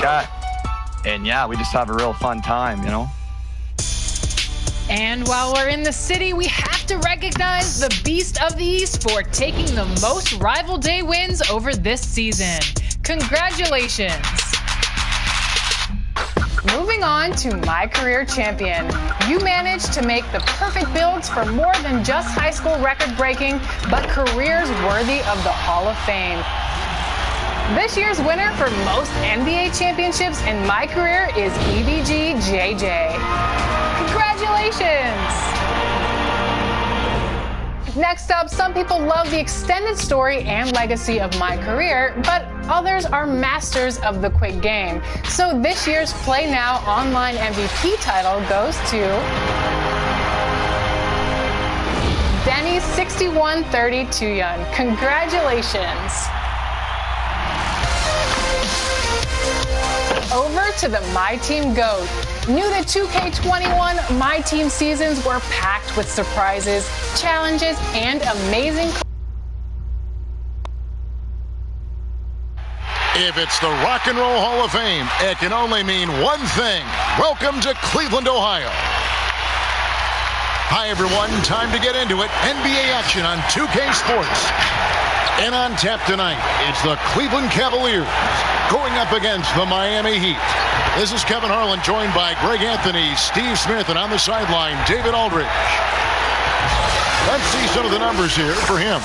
chat. And yeah, we just have a real fun time, you know. And while we're in the city, we have to recognize the beast of the East for taking the most rival day wins over this season. Congratulations. Moving on to My Career Champion. You managed to make the perfect builds for more than just high school record-breaking, but careers worthy of the Hall of Fame. This year's winner for most NBA championships in My Career is EBG JJ. Congratulations! Next up, some people love the extended story and legacy of My Career, but others are masters of the quick game. So this year's Play Now online MVP title goes to Denny6132. Congratulations. Over to the My Team GOAT. Knew that 2K21 My Team seasons were packed with surprises, challenges, and amazing. If it's the Rock and Roll Hall of Fame, it can only mean one thing. Welcome to Cleveland, Ohio. Hi, everyone. Time to get into it. NBA action on 2K Sports. And on tap tonight, it's the Cleveland Cavaliers going up against the Miami Heat. This is Kevin Harlan, joined by Greg Anthony, Steve Smith, and on the sideline, David Aldridge. Let's see some of the numbers here for him.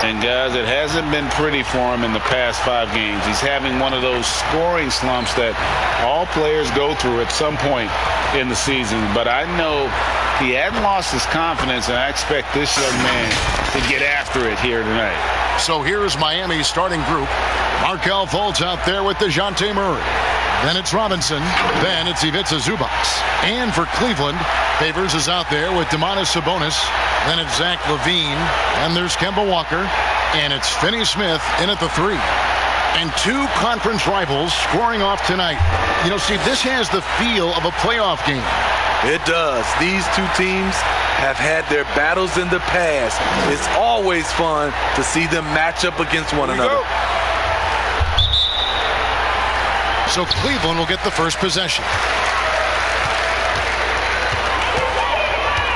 And guys, it hasn't been pretty for him in the past 5 games. He's having one of those scoring slumps that all players go through at some point in the season. But I know he hadn't lost his confidence, and I expect this young man to get after it here tonight. So here's Miami's starting group. Markelle Fultz out there with DeJounte Murray. Then it's Robinson. Then it's Ivica Zubac. And for Cleveland, Favors is out there with Domantas Sabonis. Then it's Zach LaVine. And there's Kemba Walker. And it's Finney Smith in at the 3. And 2 conference rivals scoring off tonight. You know, Steve, this has the feel of a playoff game. It does. These 2 teams have had their battles in the past. It's always fun to see them match up against one another. So Cleveland will get the first possession.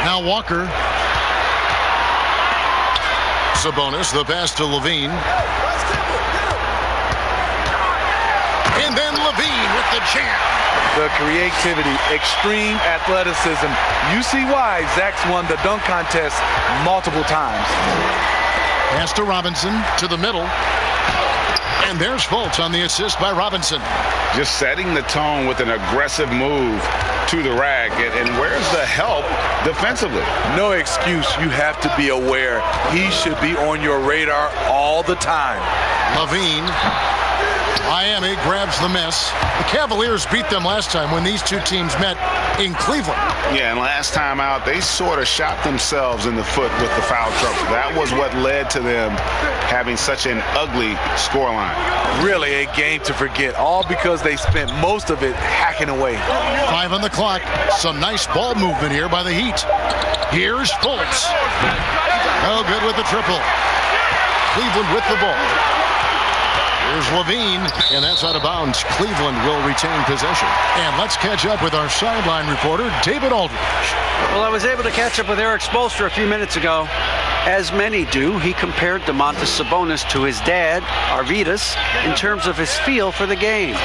Now Walker. Sabonis, the pass to LaVine. And then LaVine with the jam. The creativity, extreme athleticism. You see why Zach's won the dunk contest multiple times. Pass to Robinson, to the middle. And there's Fultz on the assist by Robinson. Just setting the tone with an aggressive move to the rack. And where's the help defensively? No excuse. You have to be aware. He should be on your radar all the time. LaVine. Miami grabs the miss. The Cavaliers beat them last time when these 2 teams met in Cleveland. Yeah, and last time out, they sort of shot themselves in the foot with the foul trouble. That was what led to them having such an ugly scoreline. Really a game to forget, all because they spent most of it hacking away. 5 on the clock. Some nice ball movement here by the Heat. Here's Fultz. Oh, good with the triple. Cleveland with the ball. Here's LaVine, and that's out of bounds. Cleveland will retain possession. And let's catch up with our sideline reporter, David Aldridge. Well, I was able to catch up with Eric Spoelstra a few minutes ago. As many do, he compared Domantas Sabonis to his dad, Arvydas, in terms of his feel for the game.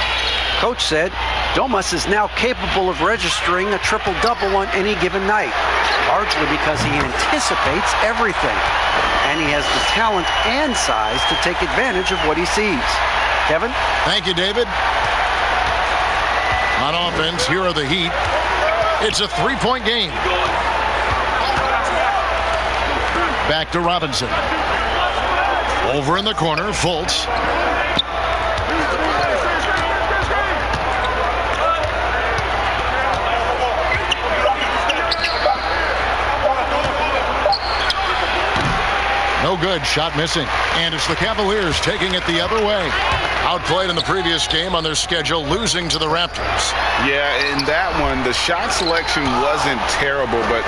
Coach said, Domas is now capable of registering a triple-double on any given night, largely because he anticipates everything. And he has the talent and size to take advantage of what he sees. Kevin? Thank you, David. On offense, here are the Heat. It's a 3-point game. Back to Robinson. Over in the corner, Fultz. No no good. Shot missing. And it's the Cavaliers taking it the other way. Outplayed in the previous game on their schedule, losing to the Raptors. Yeah, in that one, the shot selection wasn't terrible, but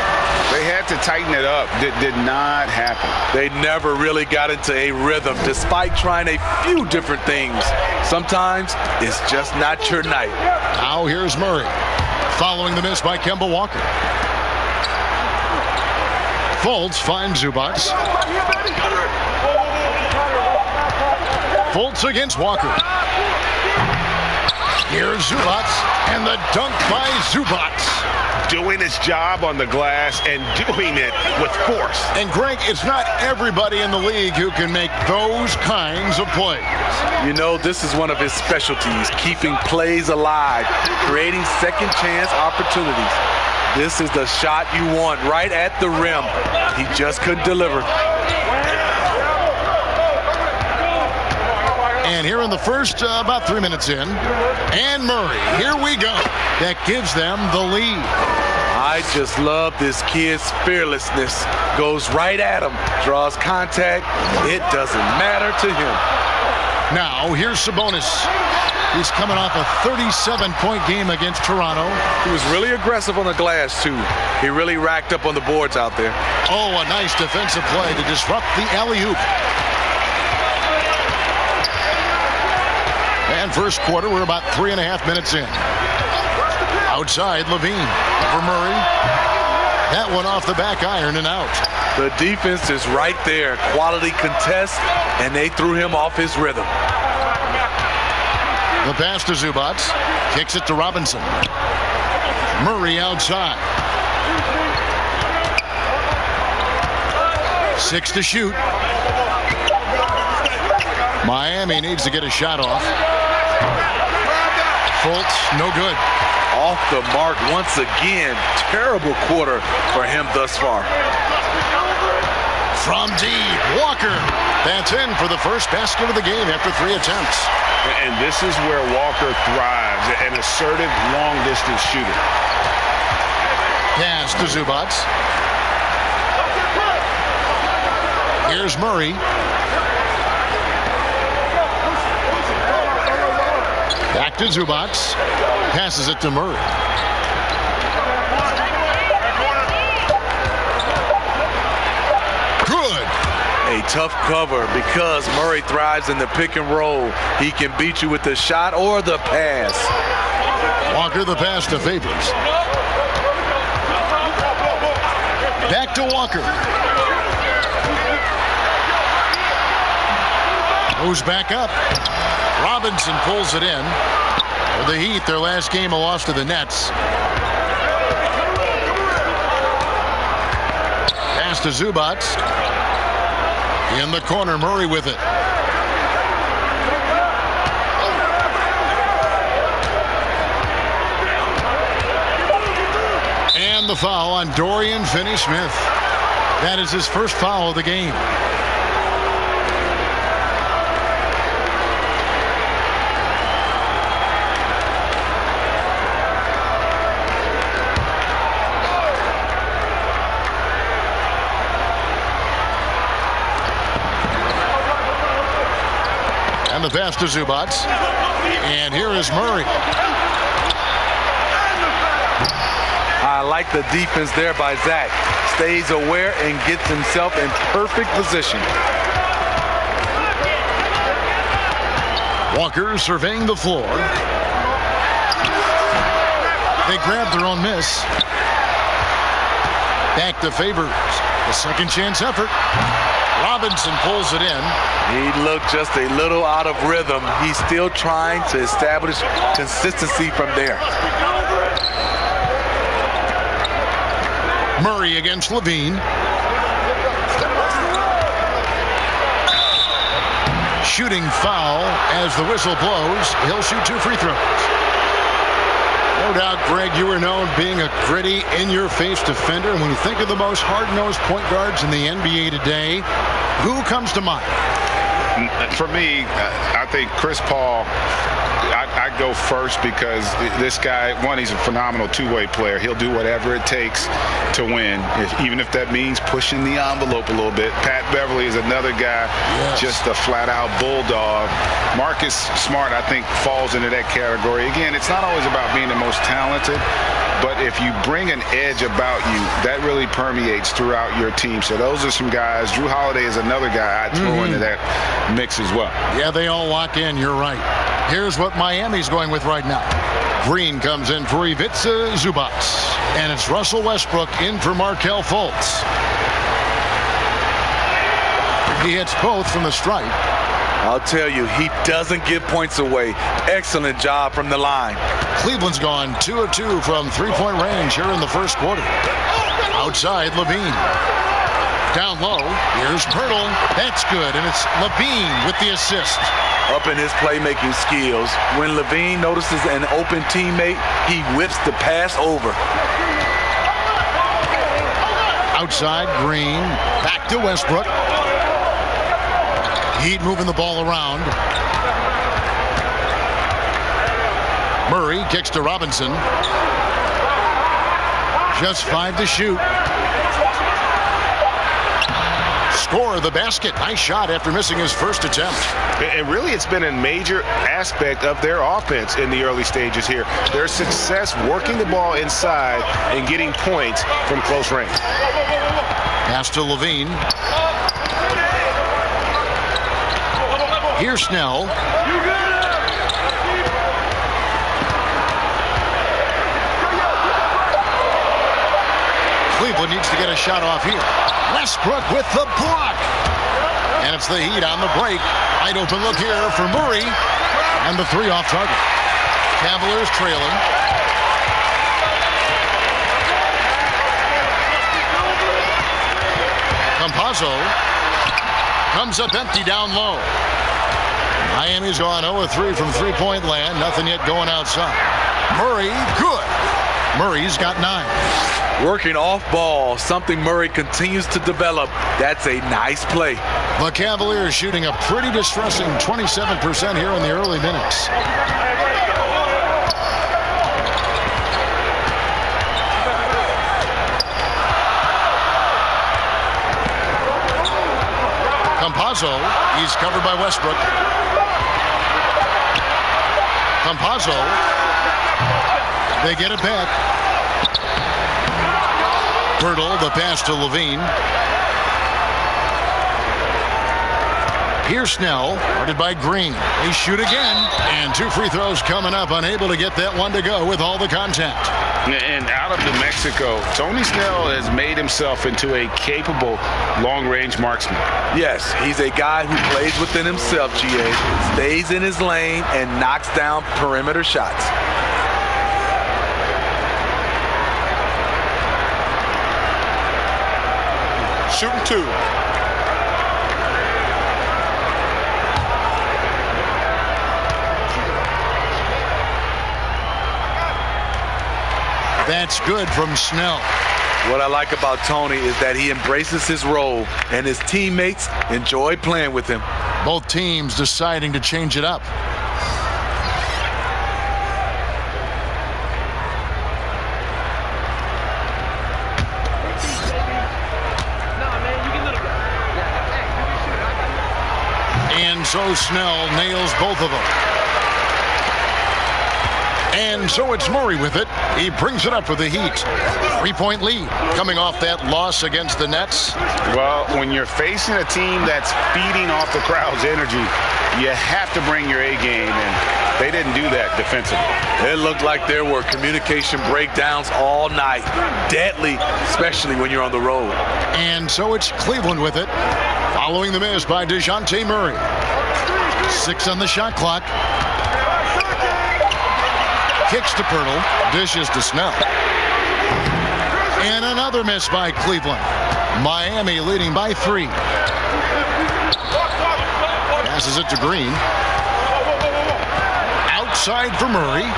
they had to tighten it up. Did not happen. They never really got into a rhythm, despite trying a few different things. Sometimes it's just not your night. Now here's Murray. Following the miss by Kemba Walker. Fultz finds Zubac. Fultz against Walker. Here's Zubac, and the dunk by Zubac. Doing his job on the glass and doing it with force. And Greg, it's not everybody in the league who can make those kinds of plays. You know, this is one of his specialties, keeping plays alive, creating second chance opportunities. This is the shot you want right at the rim. He just couldn't deliver. And here in the first, about 3 minutes in, and Murray, here we go. That gives them the lead. I just love this kid's fearlessness. Goes right at him, draws contact. It doesn't matter to him. Now, here's Sabonis. He's coming off a 37-point game against Toronto. He was really aggressive on the glass, too. He really racked up on the boards out there. Oh, a nice defensive play to disrupt the alley-oop. And first quarter, we're about 3.5 minutes in. Outside, Levine for Murray. That one off the back iron and out. The defense is right there. Quality contest, and they threw him off his rhythm. The pass to Zubac. Kicks it to Robinson. Murray outside. 6 to shoot. Miami needs to get a shot off. Fultz, no good. Off the mark once again. Terrible quarter for him thus far. From deep, Walker. That's in for the first basket of the game after 3 attempts. And this is where Walker thrives, an assertive long-distance shooter. Pass to Zubac. Here's Murray. Back to Zubac. Passes it to Murray. Good. A tough cover because Murray thrives in the pick and roll. He can beat you with the shot or the pass. Walker the pass to Favors. Back to Walker. Goes back up. Robinson pulls it in. For the Heat, their last game, a loss to the Nets. Pass to Zubac. In the corner, Murray with it. And the foul on Dorian Finney-Smith. That is his first foul of the game. And the pass to Zubac. And here is Murray. I like the defense there by Zach. Stays aware and gets himself in perfect position. Walker surveying the floor. They grab their own miss. Back to Favors. A second chance effort. Robinson pulls it in. He looked just a little out of rhythm. He's still trying to establish consistency from there. Murray against Levine. Shooting foul as the whistle blows. He'll shoot 2 free throws. No doubt, Greg, you are known being a gritty, in-your-face defender. And when you think of the most hard-nosed point guards in the NBA today, who comes to mind? For me, I think Chris Paul, I go first because this guy, one, he's a phenomenal two-way player. He'll do whatever it takes to win, even if that means pushing the envelope a little bit. Pat Beverly is another guy, just a flat-out bulldog. Marcus Smart, I think, falls into that category. Again, it's not always about being the most talented, but if you bring an edge about you, that really permeates throughout your team. So those are some guys. Drew Holiday is another guy I'd throw into that mix as well. Yeah, they all lock in. You're right. Here's what Miami's going with right now. Green comes in for Ivica Zubac. And it's Russell Westbrook in for Markelle Fultz. He hits both from the stripe. I'll tell you, he doesn't give points away. Excellent job from the line. Cleveland's gone 2 of 2 from three-point range here in the first quarter. Outside, Levine. Down low, here's Pirtle. That's good, and it's Levine with the assist. Up in his playmaking skills. When Levine notices an open teammate, he whips the pass over. Outside, Green. Back to Westbrook. Heat moving the ball around. Murray kicks to Robinson. Just 5 to shoot. Score the basket. Nice shot after missing his first attempt. And really, it's been a major aspect of their offense in the early stages here. Their success working the ball inside and getting points from close range. Pass to Levine. Here's Snell. Cleveland needs to get a shot off here. Westbrook with the block. And it's the Heat on the break. Wide open look here for Murray. And the three off target. Cavaliers trailing. Campazzo comes up empty down low. Miami's gone 0-3 from three-point land. Nothing yet going outside. Murray, good. Murray's got 9. Working off ball, something Murray continues to develop. That's a nice play. The Cavaliers shooting a pretty distressing 27% here in the early minutes. Campazzo, he's covered by Westbrook. Campazzo, they get it back. Pirtle, the pass to Levine. Here's Snell, guarded by Green. They shoot again, and 2 free throws coming up. Unable to get that one to go with all the contact. And out of New Mexico, Tony Snell has made himself into a capable long-range marksman. Yes, he's a guy who plays within himself, GA. Stays in his lane and knocks down perimeter shots. Shooting 2. That's good from Snell. What I like about Tony is that he embraces his role, and his teammates enjoy playing with him. Both teams deciding to change it up. And so Snell nails both of them. And so it's Murray with it. He brings it up for the Heat. 3-point lead coming off that loss against the Nets. Well, when you're facing a team that's feeding off the crowd's energy, you have to bring your A game, and they didn't do that defensively. It looked like there were communication breakdowns all night. Deadly, especially when you're on the road. And so it's Cleveland with it. Following the miss by DeJounte Murray. 6 on the shot clock. Kicks to Pirtle, dishes to Snell. And another miss by Cleveland. Miami leading by 3. Passes it to Green. Outside for Murray.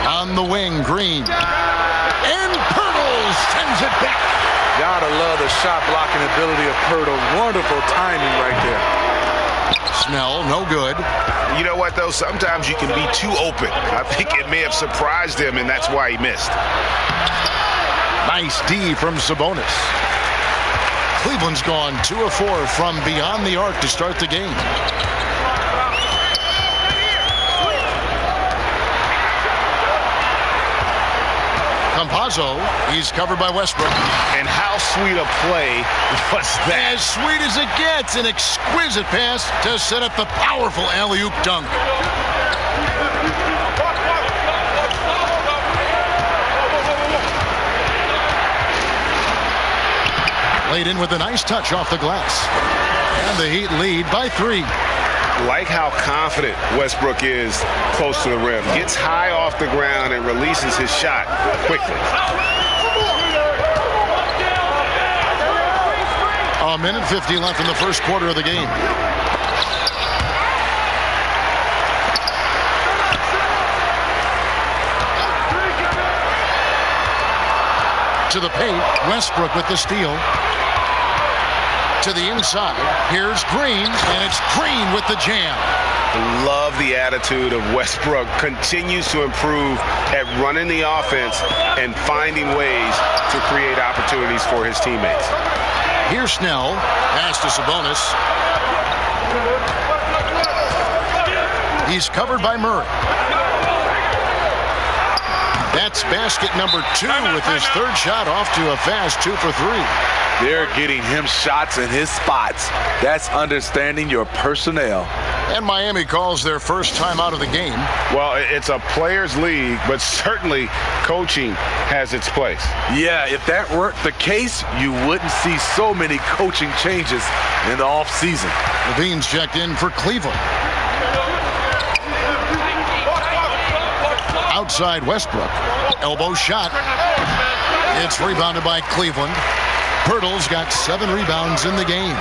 On the wing, Green. And Pirtle sends it back. Gotta love the shot blocking ability of Pirtle. Wonderful timing right there. Snell, no good. You know what, though? Sometimes you can be too open. I think it may have surprised him, and that's why he missed. Nice D from Sabonis. Cleveland's gone 2 of 4 from beyond the arc to start the game. Campazzo, he's covered by Westbrook. And how sweet a play was that? As sweet as it gets, an exquisite pass to set up the powerful alley-oop dunk. Laid in with a nice touch off the glass. And the Heat lead by 3. Like how confident Westbrook is close to the rim. Gets high off the ground and releases his shot quickly. A minute 50 left in the first quarter of the game. To the paint, Westbrook with the steal. To the inside, here's Green, and it's Green with the jam. Love the attitude of Westbrook. Continues to improve at running the offense and finding ways to create opportunities for his teammates. Here's Snell, pass to Sabonis. He's covered by Murray. That's basket number 2 with his third shot off to a fast 2 for 3. They're getting him shots in his spots. That's understanding your personnel. And Miami calls their first time out of the game. Well, it's a players' league, but certainly coaching has its place. Yeah, if that weren't the case, you wouldn't see so many coaching changes in the offseason. Levine's checked in for Cleveland. Outside Westbrook. Elbow shot. It's rebounded by Cleveland. Pirtle's got 7 rebounds in the game.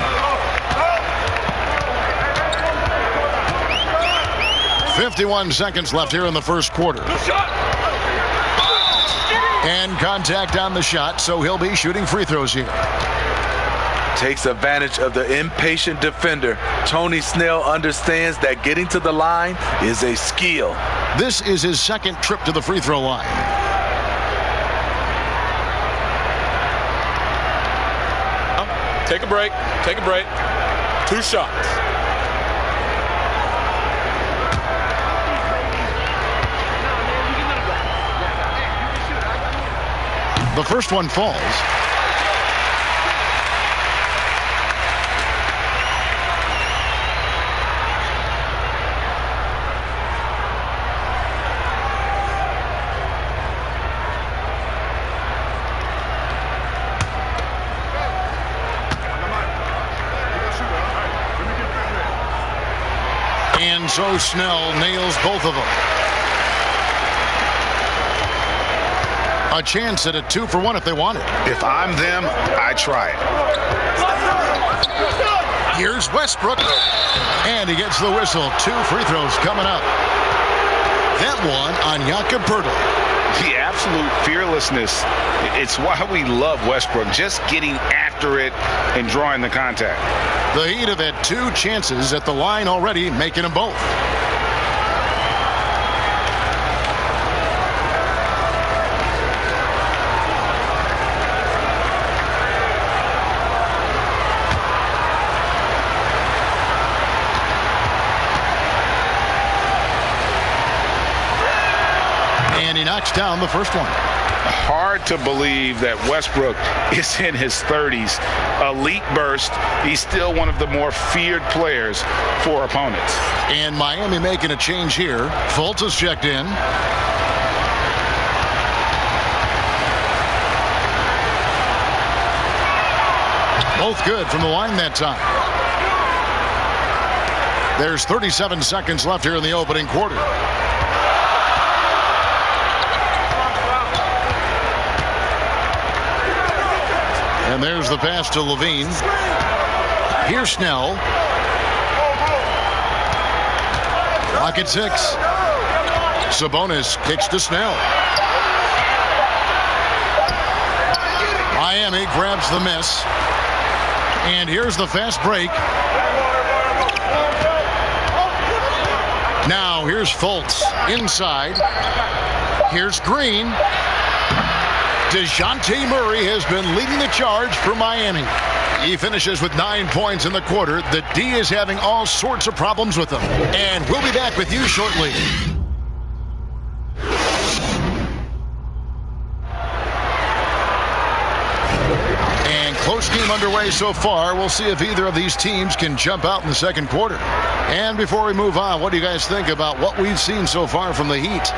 51 seconds left here in the first quarter. And contact on the shot, so he'll be shooting free throws here. Takes advantage of the impatient defender. Tony Snell understands that getting to the line is a skill. This is his second trip to the free throw line. Take a break. Take a break. 2 shots. The first one falls. And so Snell nails both of them. A chance at a 2 for 1 if they want it. If I'm them, I try it. Here's Westbrook. And he gets the whistle. 2 free throws coming up. That one on Jakob Poeltl. The absolute fearlessness. It's why we love Westbrook. Just getting after it and drawing the contact. The Heat have had 2 chances at the line already, making them both. And he knocks down the first one. Hard to believe that Westbrook is in his 30s. Elite burst. He's still one of the more feared players for opponents. And Miami making a change here. Fultz is checked in. Both good from the line that time. There's 37 seconds left here in the opening quarter. And there's the pass to Levine. Here's Snell. Clock at 6. Sabonis kicks to Snell. Miami grabs the miss. And here's the fast break. Now here's Fultz inside. Here's Green. DeJounte Murray has been leading the charge for Miami. He finishes with 9 points in the quarter. The D is having all sorts of problems with him. And we'll be back with you shortly. And close game underway so far. We'll see if either of these teams can jump out in the second quarter. And before we move on, what do you guys think about what we've seen so far from the Heat?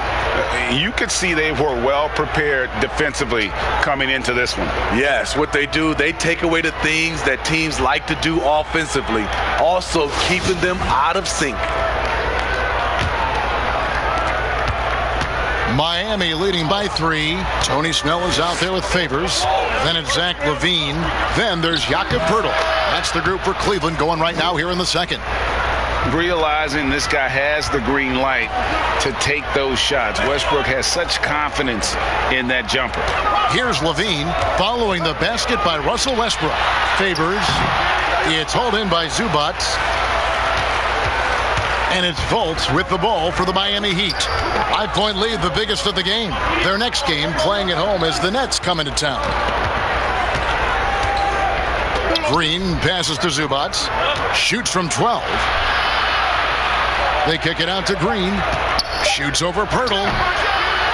You could see they were well prepared defensively coming into this one. Yes, what they do, they take away the things that teams like to do offensively, also keeping them out of sync. Miami leading by 3. Tony Snell is out there with Favors. Then it's Zach LaVine. Then there's Jakob Poeltl. That's the group for Cleveland going right now here in the second. Realizing this guy has the green light to take those shots. Westbrook has such confidence in that jumper. Here's LaVine following the basket by Russell Westbrook. Favors. It's hauled in by Zubac. And it's Fultz with the ball for the Miami Heat. 5-point lead, the biggest of the game. Their next game playing at home as the Nets come into town. Green passes to Zubac. Shoots from 12. They kick it out to Green. Shoots over Poeltl.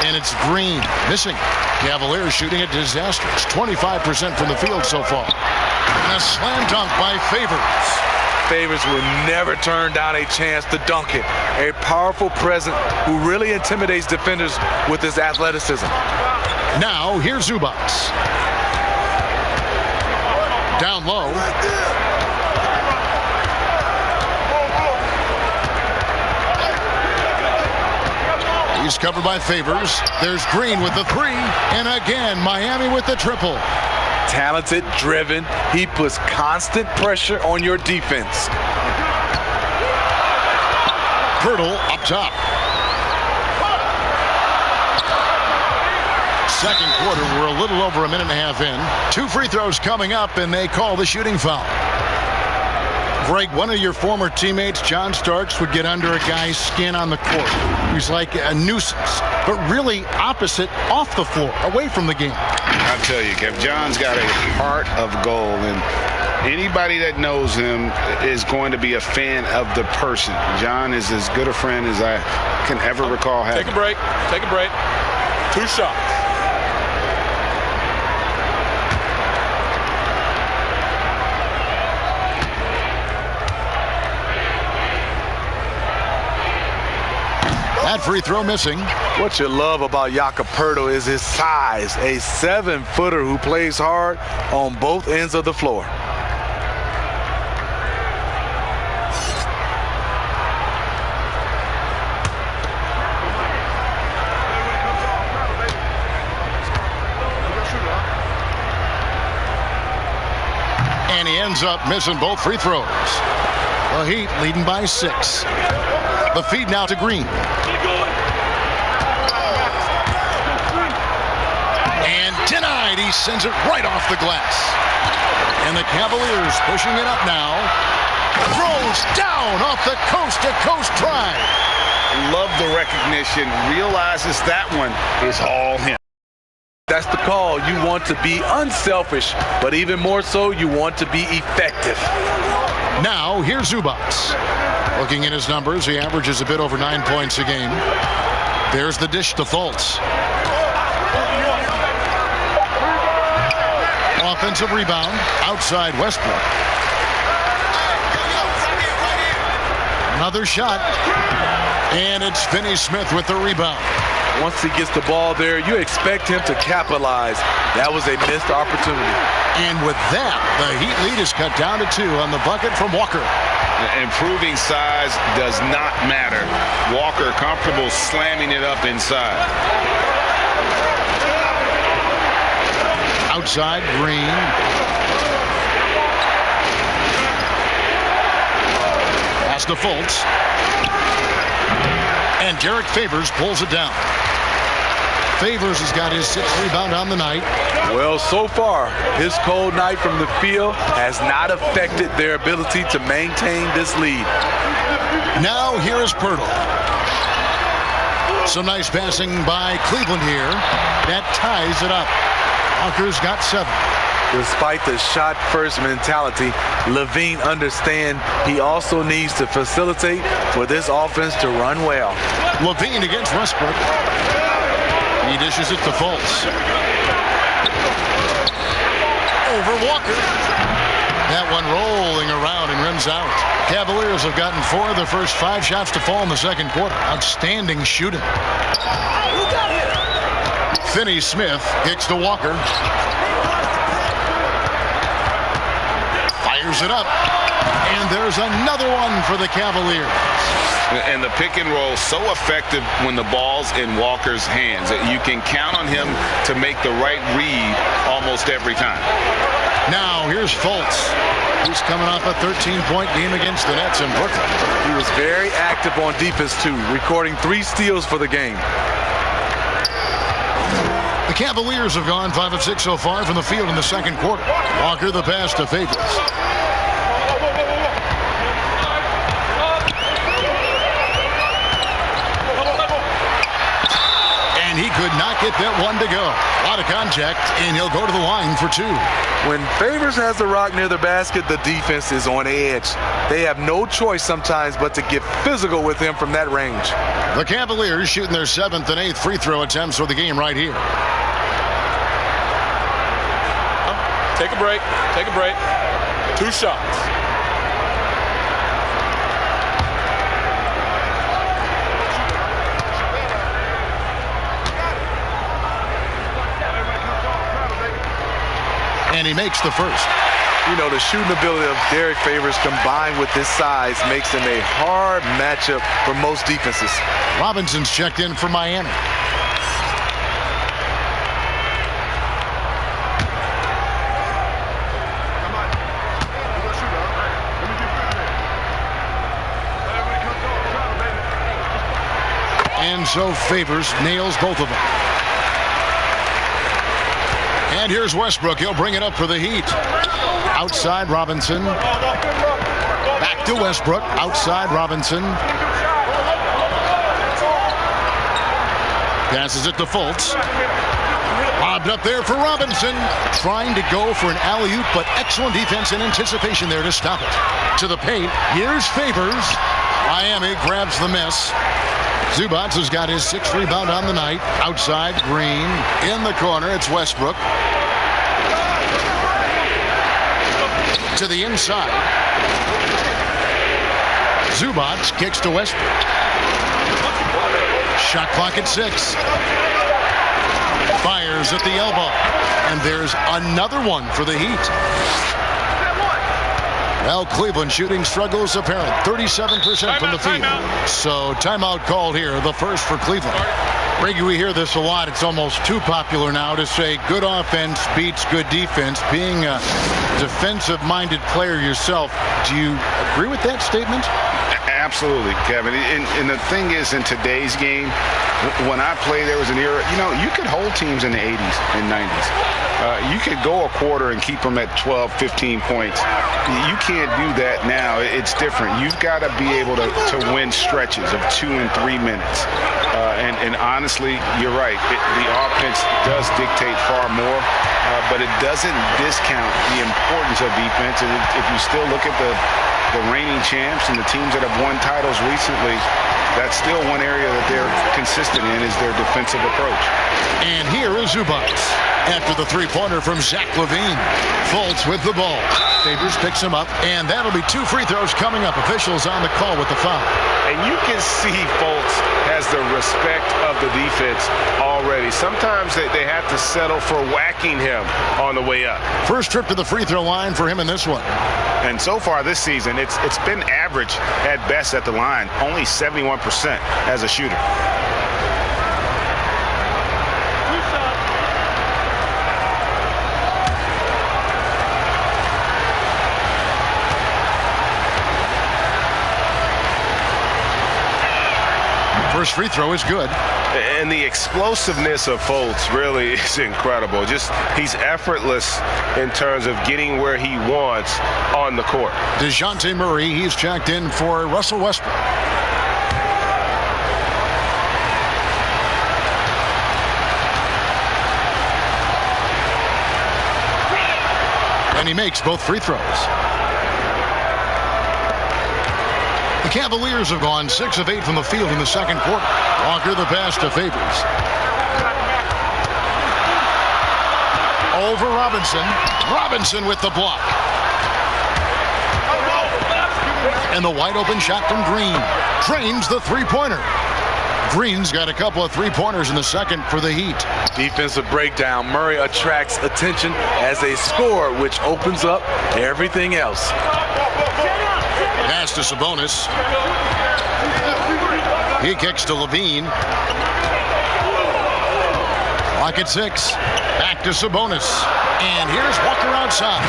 And it's Green missing. Cavaliers shooting it disastrous. 25% from the field so far. And a slam dunk by Favors. Favors will never turn down a chance to dunk it. A powerful presence who really intimidates defenders with his athleticism. Now here's Zubac. Down low. He's covered by Favors. There's Green with the 3. And again, Miami with the triple. Talented, driven. He puts constant pressure on your defense. Poeltl up top. Second quarter, we're a little over a minute and a half in. 2 free throws coming up, and they call the shooting foul. Greg, one of your former teammates, John Starks, would get under a guy's skin on the court. He's like a nuisance, but really opposite off the floor, away from the game. I'll tell you, Kev, John's got a heart of gold, and anybody that knows him is going to be a fan of the person. John is as good a friend as I can ever recall having. Take a break. Take a break. 2 shots. That free throw missing. What you love about Jakob Poeltl is his size. A 7-footer who plays hard on both ends of the floor. And he ends up missing both free throws. The Heat leading by 6. The feed now to Green. And denied. He sends it right off the glass. And the Cavaliers pushing it up now. Throws down off the coast-to-coast drive. Love the recognition. Realizes that one is all him. That's the call. You want to be unselfish, but even more so, you want to be effective. Now, here's Zubac. Looking at his numbers, he averages a bit over 9 points a game. There's the dish to Fultz. Offensive rebound outside Westbrook. Another shot. And it's Finney-Smith with the rebound. Once he gets the ball there, you expect him to capitalize. That was a missed opportunity. And with that, the Heat lead is cut down to 2 on the bucket from Walker. Improving size does not matter. Walker comfortable slamming it up inside. Outside, Green. Pass to Fultz. And Derek Favors pulls it down. Favors has got his 6th rebound on the night. Well, so far, his cold night from the field has not affected their ability to maintain this lead. Now here is Poeltl. Some nice passing by Cleveland here. That ties it up. Walker's got 7. Despite the shot-first mentality, Levine understands he also needs to facilitate for this offense to run well. Levine against Westbrook. He dishes it to Fultz. Over Walker. That one rolling around and rims out. Cavaliers have gotten 4 of their first 5 shots to fall in the second quarter. Outstanding shooting. Finney Smith kicks to Walker. Fires it up. And there's another one for the Cavaliers. And the pick and roll so effective when the ball's in Walker's hands. You can count on him to make the right read almost every time. Now here's Fultz. He's coming off a 13-point game against the Nets in Brooklyn. He was very active on defense too, recording 3 steals for the game. The Cavaliers have gone 5 of 6 so far from the field in the second quarter. Walker the pass to Favors. And he could not get that one to go. A lot of contact, and he'll go to the line for 2. When Favors has the rock near the basket, the defense is on edge. They have no choice sometimes but to get physical with him from that range. The Cavaliers shooting their 7th and 8th free throw attempts for the game right here. Take a break. Take a break. 2 shots. And he makes the first. You know, the shooting ability of Derek Favors combined with his size makes him a hard matchup for most defenses. Robinson's checked in for Miami. And so Favors nails both of them. And here's Westbrook. He'll bring it up for the Heat. Outside Robinson. Back to Westbrook. Outside Robinson. Passes it to Fultz. Lobbed up there for Robinson. Trying to go for an alley-oop, but excellent defense and anticipation there to stop it. To the paint. Here's Favors. Miami grabs the miss. Zubac has got his 6th rebound on the night. Outside, Green. In the corner, it's Westbrook. To the inside. Zubac kicks to Westbrook. Shot clock at 6. Fires at the elbow. And there's another one for the Heat. Well, Cleveland shooting struggles apparent. 37% from the field. So timeout called here, the first for Cleveland. Reggie, we hear this a lot. It's almost too popular now to say good offense beats good defense. Being a defensive-minded player yourself, do you agree with that statement? Absolutely, Kevin. And the thing is, in today's game, when I played, there was an era, you could hold teams in the 80s and 90s. You could go a quarter and keep them at 12, 15 points. You can't do that now. It's different. You've got to be able to win stretches of 2 and 3 minutes. And honestly, you're right. The offense does dictate far more, but it doesn't discount the importance of defense. And if you still look at the reigning champs and the teams that have won titles recently, that's still one area that they're consistent in is their defensive approach. And here is Zubac after the 3-pointer from Zach LaVine. Fultz with the ball. Favors picks him up, and that'll be 2 free throws coming up. Officials on the call with the foul. And you can see Fultz has the respect of the defense already. Sometimes they have to settle for whacking him on the way up. First trip to the free throw line for him in this one. And so far this season, it's been average at best at the line. Only 71% as a shooter. First free throw is good. And the explosiveness of Fultz really is incredible. Just he's effortless in terms of getting where he wants on the court. DeJounte Murray, he's checked in for Russell Westbrook. And he makes both free throws. The Cavaliers have gone 6 of 8 from the field in the second quarter. Walker the pass to Favors. Over Robinson. Robinson with the block. And the wide open shot from Green. Drains the three-pointer. Green's got a couple of three-pointers in the second for the Heat. Defensive breakdown. Murray attracts attention as a scorer, which opens up everything else. Pass to Sabonis. He kicks to Levine. Clock at 6. Back to Sabonis. And here's Walker outside.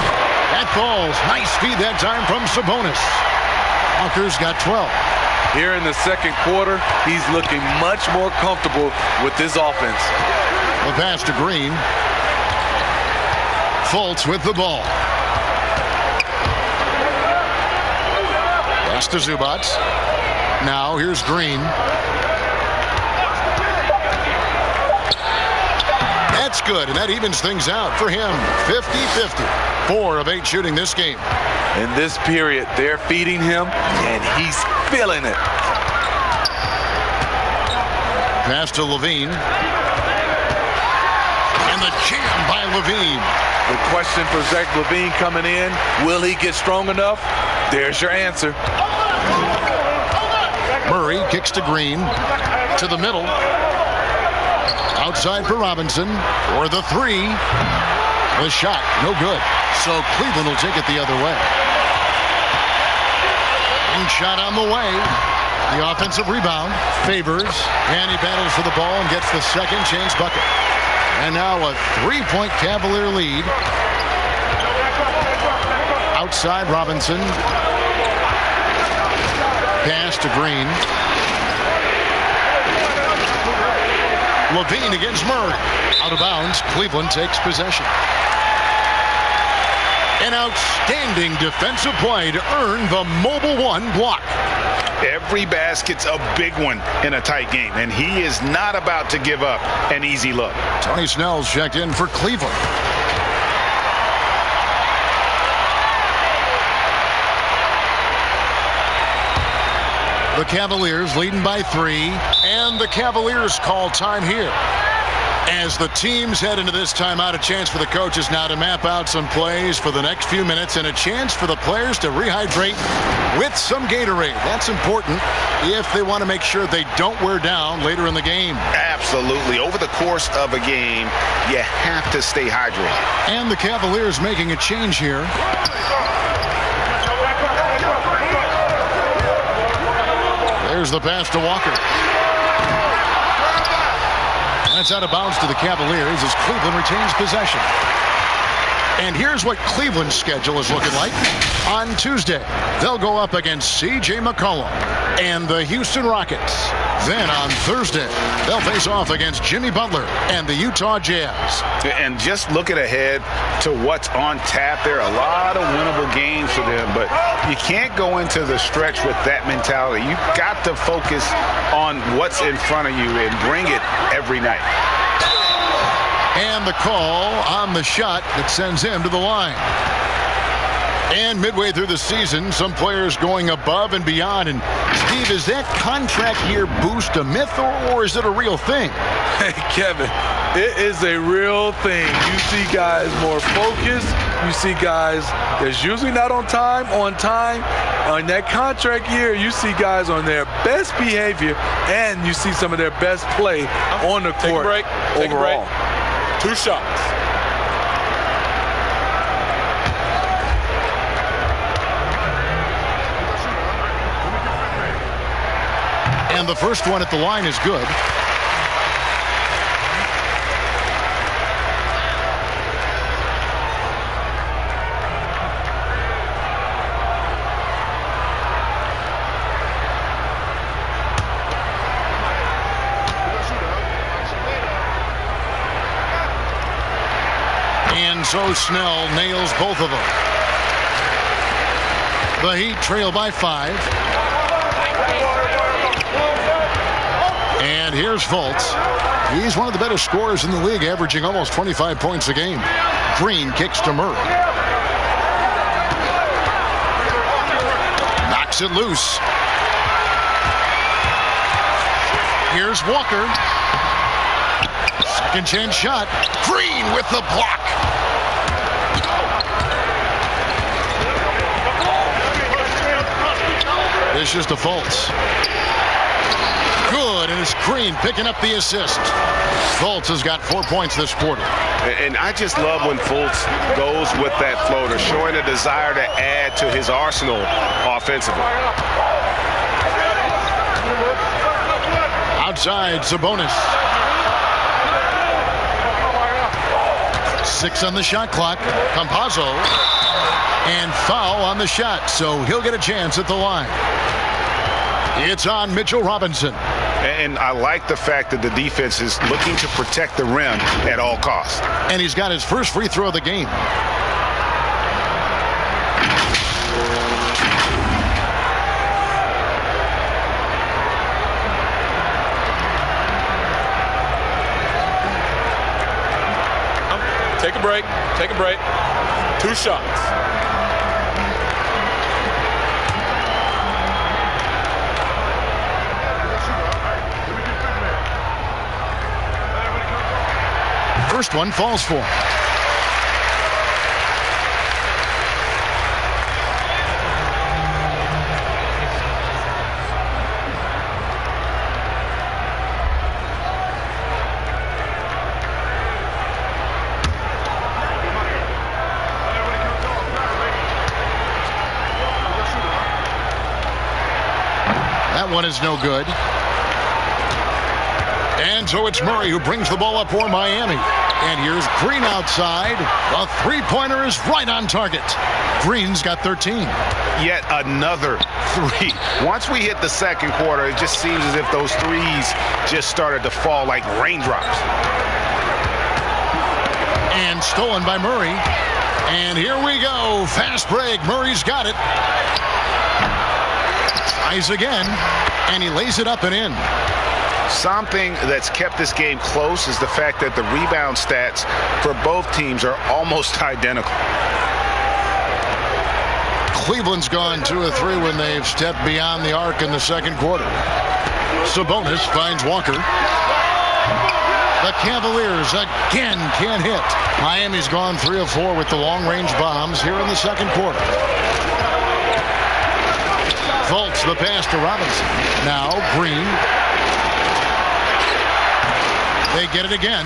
That falls. Nice speed that time from Sabonis. Walker's got 12. Here in the second quarter, he's looking much more comfortable with this offense. The pass to Green. Fultz with the ball. Pass to Zubac. Now here's Green. That's good, and that evens things out for him. 50-50. 4 of 8 shooting this game. In this period, they're feeding him, and he's feeling it. Pass to Levine. And the jam by Levine. The question for Zach Levine coming in, will he get strong enough? There's your answer. Murray kicks to Green. To the middle. Outside for Robinson. For the 3. The shot, no good. So Cleveland will take it the other way. And shot on the way. The offensive rebound. Favors. And he battles for the ball and gets the second chance bucket. And now a 3-point Cavalier lead. Outside Robinson. Pass to Green. Levine against Murray. Out of bounds. Cleveland takes possession. An outstanding defensive play to earn the Mobile One block. Every basket's a big one in a tight game, and he is not about to give up an easy look. Tony Snell's checked in for Cleveland. The Cavaliers leading by 3, and the Cavaliers call time here. As the teams head into this timeout, a chance for the coaches now to map out some plays for the next few minutes and a chance for the players to rehydrate with some Gatorade. That's important if they want to make sure they don't wear down later in the game. Absolutely. Over the course of a game, you have to stay hydrated. And the Cavaliers making a change here. There's the pass to Walker. That's out of bounds to the Cavaliers as Cleveland retains possession. And here's what Cleveland's schedule is looking like. On Tuesday, they'll go up against C.J. McCollum and the Houston Rockets. Then on Thursday, they'll face off against Jimmy Butler and the Utah Jazz. And just looking ahead to what's on tap, there are a lot of winnable games for them, but you can't go into the stretch with that mentality. You've got to focus on what's in front of you and bring it every night. And the call on the shot that sends him to the line. And midway through the season, some players going above and beyond. And Steve, is that contract year boost a myth or is it a real thing? Hey, Kevin, it is a real thing. You see guys more focused. You see guys that's usually not on time. On that contract year, you see guys on their best behavior, and you see some of their best play on the court overall. 2 shots. And the first one at the line is good. And so Snell nails both of them. The Heat trail by 5. And here's Fultz. He's one of the better scorers in the league, averaging almost 25 points a game. Green kicks to Murray. Knocks it loose. Here's Walker. Second chance shot. Green with the block. It's just a Fultz. Good, and it's Green picking up the assist. Fultz has got 4 points this quarter. And I just love when Fultz goes with that floater, showing a desire to add to his arsenal offensively. Outside, Sabonis. 6 on the shot clock. Campazzo. And foul on the shot, so he'll get a chance at the line. It's on Mitchell Robinson. And I like the fact that the defense is looking to protect the rim at all costs. And he's got his first free throw of the game. Take a break. Take a break. 2 shots. First one falls for him. That one is no good. And so it's Murray who brings the ball up for Miami. And here's Green outside. The three-pointer is right on target. Green's got 13. Yet another 3. Once we hit the second quarter, it just seems as if those threes just started to fall like raindrops. And stolen by Murray. And here we go. Fast break. Murray's got it. Tries again. And he lays it up and in. Something that's kept this game close is the fact that the rebound stats for both teams are almost identical. Cleveland's gone 2 of 3 when they've stepped beyond the arc in the second quarter. Sabonis finds Walker. The Cavaliers again can't hit. Miami's gone 3 of 4 with the long-range bombs here in the second quarter. Fultz the pass to Robinson. Now Green. They get it again.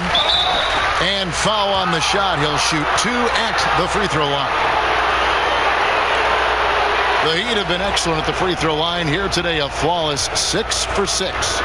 And foul on the shot. He'll shoot 2 at the free throw line. The Heat have been excellent at the free throw line here today. A flawless 6 for 6.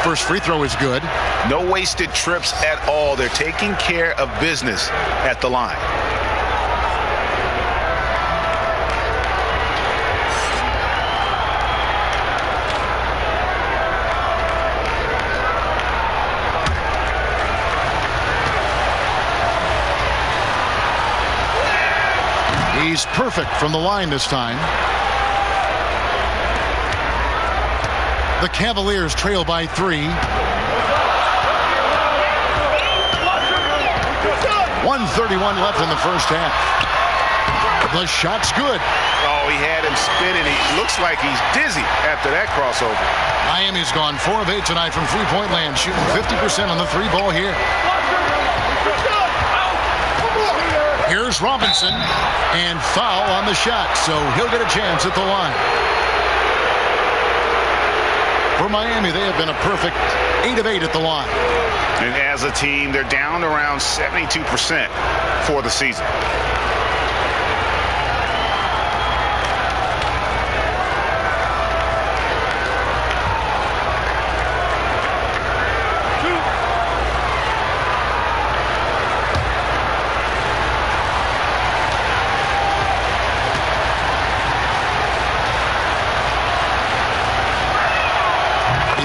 First free throw is good. No wasted trips at all. They're taking care of business at the line. He's perfect from the line this time. The Cavaliers trail by 3. 1:31 left in the first half. The shot's good. Oh, he had him spinning. He looks like he's dizzy after that crossover. Miami's gone 4 of 8 tonight from three-point land, shooting 50% on the 3-ball here. Here's Robinson, and foul on the shot, so he'll get a chance at the line. For Miami, they have been a perfect 8 of 8 at the line. And as a team, they're down around 72% for the season.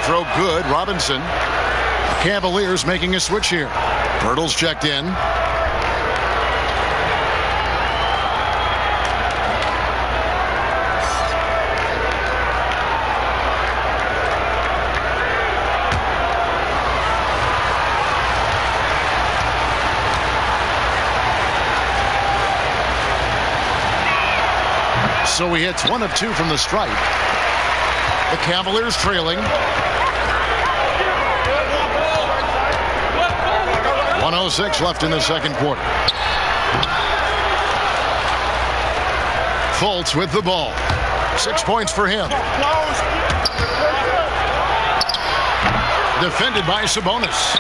Throw good. Robinson. Cavaliers making a switch here. Hurdle's checked in. So he hits 1 of 2 from the stripe. The Cavaliers trailing. 1:06 left in the second quarter. Fultz with the ball. 6 points for him. Defended by Sabonis.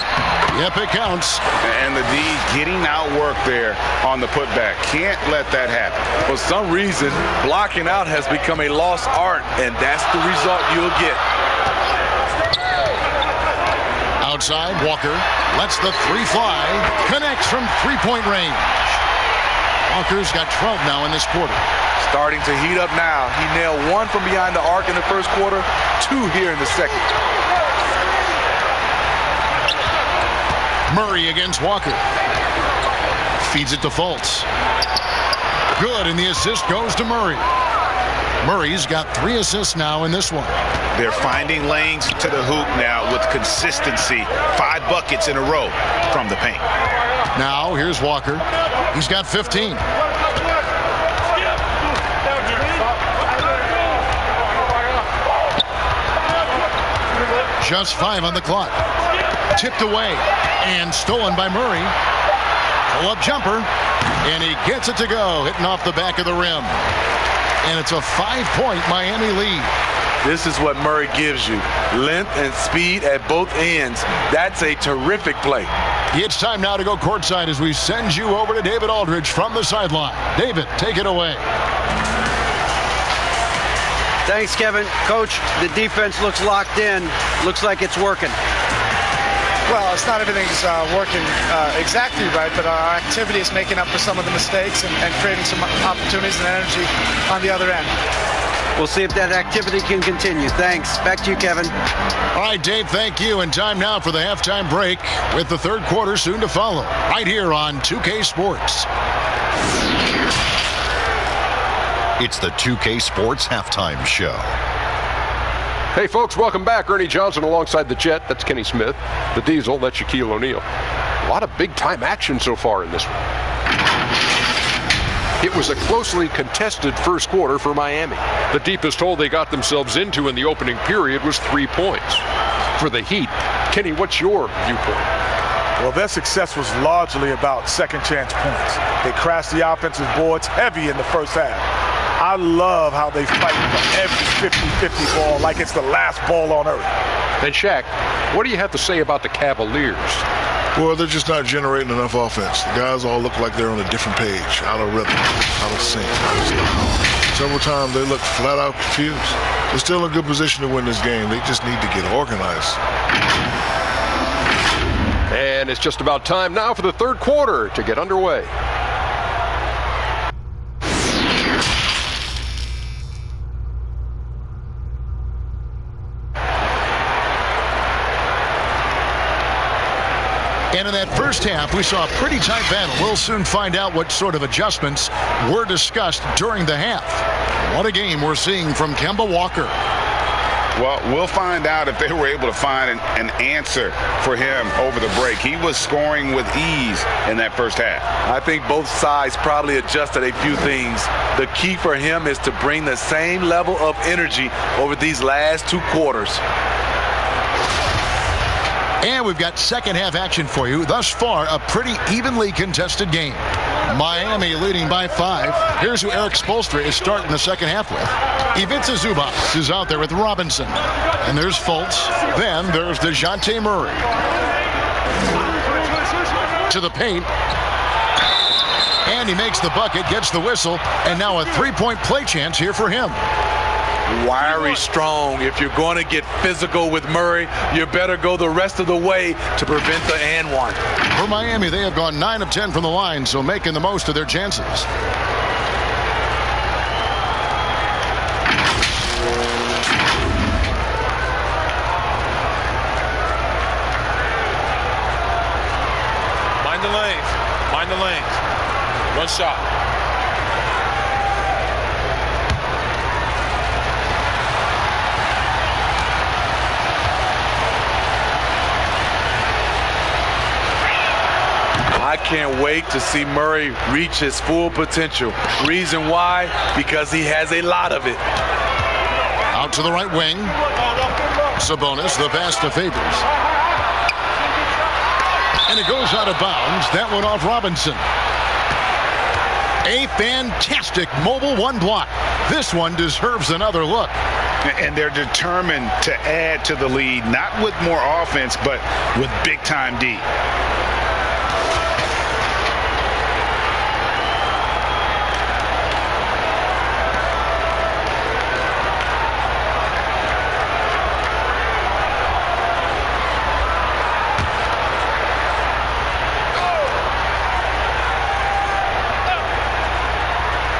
Yep, it counts. And the D getting outworked there on the putback. Can't let that happen. For some reason, blocking out has become a lost art, and that's the result you'll get. Outside, Walker lets the 3 fly. Connects from three-point range. Walker's got 12 now in this quarter. Starting to heat up now. He nailed 1 from behind the arc in the first quarter, 2 here in the second. Murray against Walker. Feeds it to Fultz. Good, and the assist goes to Murray. Murray's got 3 assists now in this one. They're finding lanes to the hoop now with consistency. 5 buckets in a row from the paint. Now, here's Walker. He's got 15. Just 5 on the clock. Tipped away and stolen by Murray. Pull-up jumper, and he gets it to go, hitting off the back of the rim. And it's a 5-point Miami lead. This is what Murray gives you. Length and speed at both ends. That's a terrific play. It's time now to go courtside as we send you over to David Aldridge from the sideline. David, take it away. Thanks, Kevin. Coach, the defense looks locked in. Looks like it's working. Well, it's not everything's working exactly right, but our activity is making up for some of the mistakes and creating some opportunities and energy on the other end. We'll see if that activity can continue. Thanks. Back to you, Kevin. All right, Dave, thank you. And time now for the halftime break with the third quarter soon to follow. Right here on 2K Sports. It's the 2K Sports Halftime Show. Hey, folks, welcome back. Ernie Johnson alongside the Jet. That's Kenny Smith. The Diesel, that's Shaquille O'Neal. A lot of big-time action so far in this one. It was a closely contested first quarter for Miami. The deepest hole they got themselves into in the opening period was 3 points. For the Heat, Kenny, what's your viewpoint? Well, their success was largely about second chance points. They crashed the offensive boards heavy in the first half. I love how they fight for every 50-50 ball like it's the last ball on earth. And Shaq, what do you have to say about the Cavaliers? Well, they're just not generating enough offense. The guys all look like they're on a different page, out of rhythm, out of sync, out of style. Several times they look flat out confused. They're still in a good position to win this game. They just need to get organized. And it's just about time now for the third quarter to get underway. And in that first half, we saw a pretty tight battle. We'll soon find out what sort of adjustments were discussed during the half. What a game we're seeing from Kemba Walker. Well, we'll find out if they were able to find an answer for him over the break. He was scoring with ease in that first half. I think both sides probably adjusted a few things. The key for him is to bring the same level of energy over these last 2 quarters. And we've got second half action for you. Thus far, a pretty evenly contested game. Miami leading by 5. Here's who Eric Spoelstra is starting the second half with. Ivica Zubac is out there with Robinson. And there's Fultz. Then there's DeJounte Murray. To the paint. And he makes the bucket, gets the whistle, and now a 3-point play chance here for him. Wiry, strong. If you're going to get physical with Murray, you better go the rest of the way to prevent the and one. For Miami, they have gone 9 of 10 from the line, so making the most of their chances. Mind the lanes. Mind the lanes. One shot. I can't wait to see Murray reach his full potential. Reason why? Because he has a lot of it. Out to the right wing. Sabonis, the pass to Favors. And it goes out of bounds. That one off Robinson. A fantastic mobile one block. This one deserves another look. And they're determined to add to the lead, not with more offense, but with big-time D.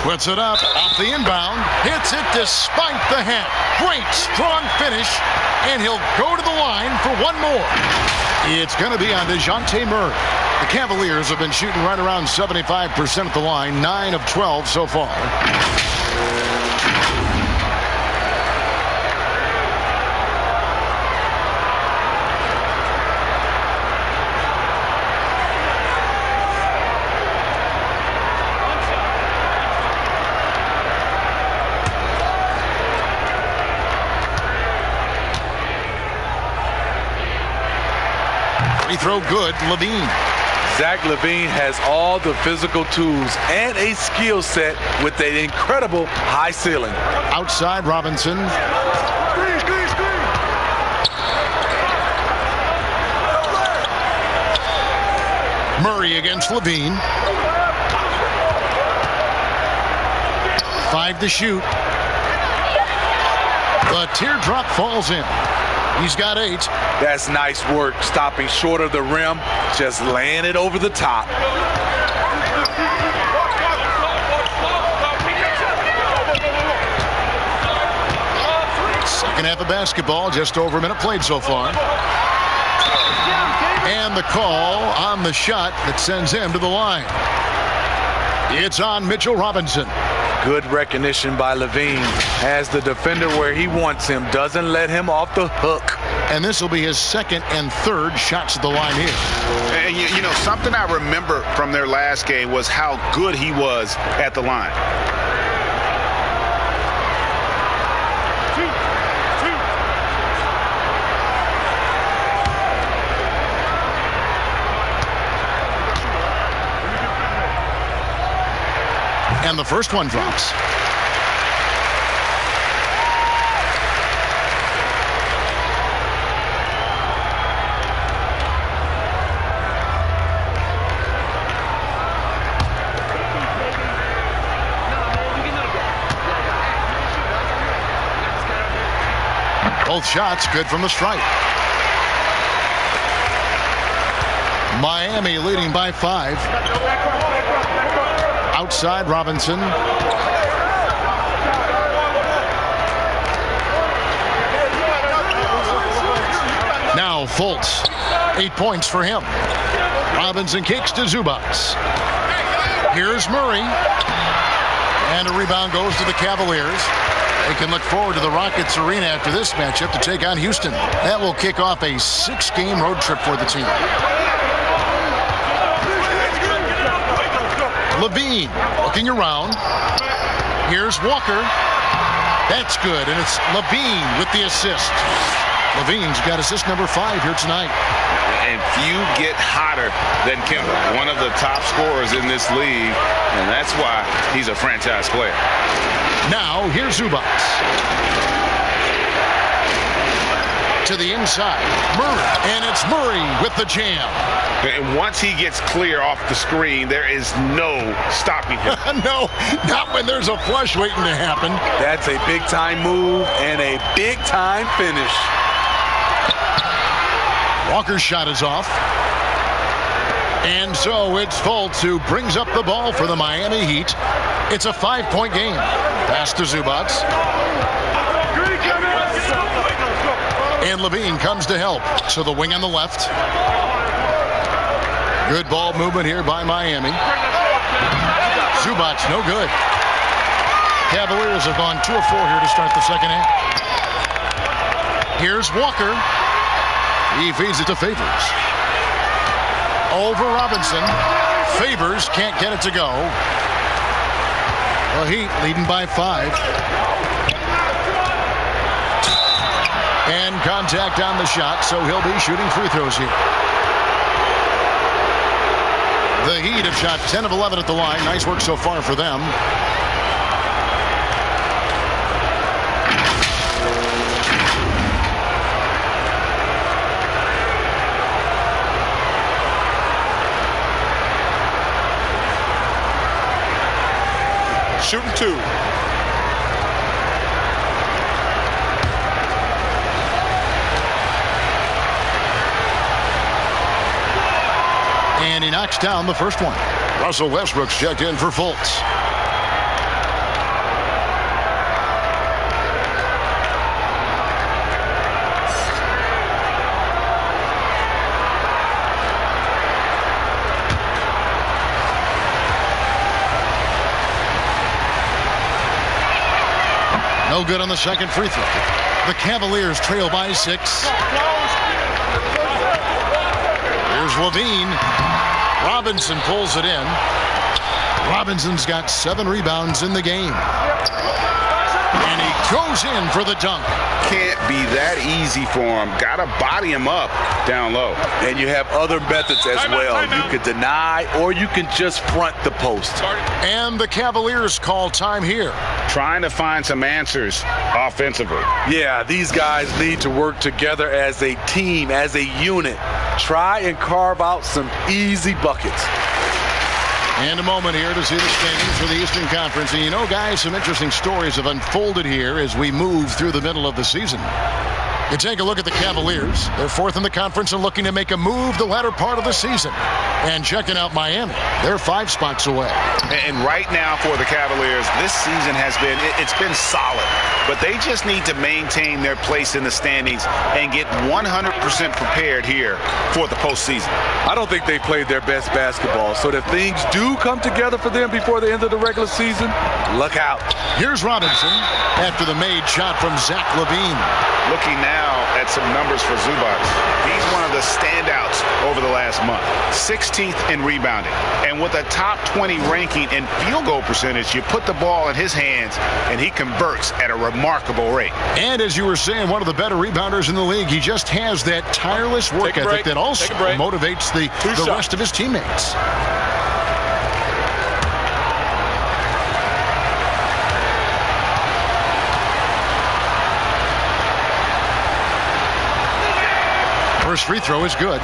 Puts it up, off the inbound, hits it despite the head. Great, strong finish, and he'll go to the line for one more. It's going to be on DeJounte Murray. The Cavaliers have been shooting right around 75% at the line, 9 of 12 so far. Free throw good, Levine. Zach LaVine has all the physical tools and a skill set with an incredible high ceiling. Outside Robinson. Murray against Levine. 5 to shoot. The teardrop falls in. He's got 8. That's nice work, stopping short of the rim, just laying it over the top. Second half of basketball, just over a minute played so far. And the call on the shot that sends him to the line. It's on Mitchell Robinson. Good recognition by LaVine. Has the defender where he wants him. Doesn't let him off the hook. And this will be his second and third shots at the line here. And you know, something I remember from their last game was how good he was at the line. And the first one drops. Both shots good from the stripe. Miami leading by 5. Outside Robinson. Now Fultz. 8 points for him. Robinson kicks to Zubats. Here's Murray. And a rebound goes to the Cavaliers. They can look forward to the Rockets Arena after this matchup to take on Houston. That will kick off a 6-game road trip for the team. Levine looking around. Here's Walker. That's good, and it's Levine with the assist. Levine's got assist number 5 here tonight. And few get hotter than Kemba, one of the top scorers in this league, and that's why he's a franchise player. Now here's Zubats. To the inside. Murray, and it's Murray with the jam. And once he gets clear off the screen, there is no stopping him. No, not when there's a flush waiting to happen. That's a big-time move and a big-time finish. Walker's shot is off. And so it's Fultz who brings up the ball for the Miami Heat. It's a 5-point game. Pass to Zubats. And Levine comes to help. So the wing on the left. Good ball movement here by Miami. Zubac, no good. Cavaliers have gone 2 of 4 here to start the second half. Here's Walker. He feeds it to Favors. Over Robinson. Favors can't get it to go. The Heat leading by 5. And contact on the shot, so he'll be shooting free throws here. The Heat have shot 10 of 11 at the line. Nice work so far for them. Shooting 2. And he knocks down the first one. Russell Westbrook's checked in for Fultz. No good on the second free throw. The Cavaliers trail by 6. Here's Levine. Robinson pulls it in. Robinson's got 7 rebounds in the game. And he goes in for the dunk. Can't be that easy for him. Got to body him up down low. And you have other methods as well. You could deny or you can just front the post. And the Cavaliers call time here. Trying to find some answers offensively. Yeah, these guys need to work together as a team, as a unit. Try and carve out some easy buckets. And a moment here to see the standings for the Eastern Conference. And you know, guys, some interesting stories have unfolded here as we move through the middle of the season. You take a look at the Cavaliers. They're 4th in the conference and looking to make a move the latter part of the season. And checking out Miami. They're 5 spots away. And right now for the Cavaliers, this season has been, it's been solid. But they just need to maintain their place in the standings and get 100% prepared here for the postseason. I don't think they played their best basketball. So if things do come together for them before the end of the regular season, look out. Here's Robinson after the made shot from Zach LaVine. Looking now at some numbers for Zubac. He's one of the standouts over the last month. 16th in rebounding. And with a top 20 ranking in field goal percentage, you put the ball in his hands and he converts at a remarkable rate. And as you were saying, one of the better rebounders in the league. He just has that tireless work ethic that also motivates the rest of his teammates. First free throw is good.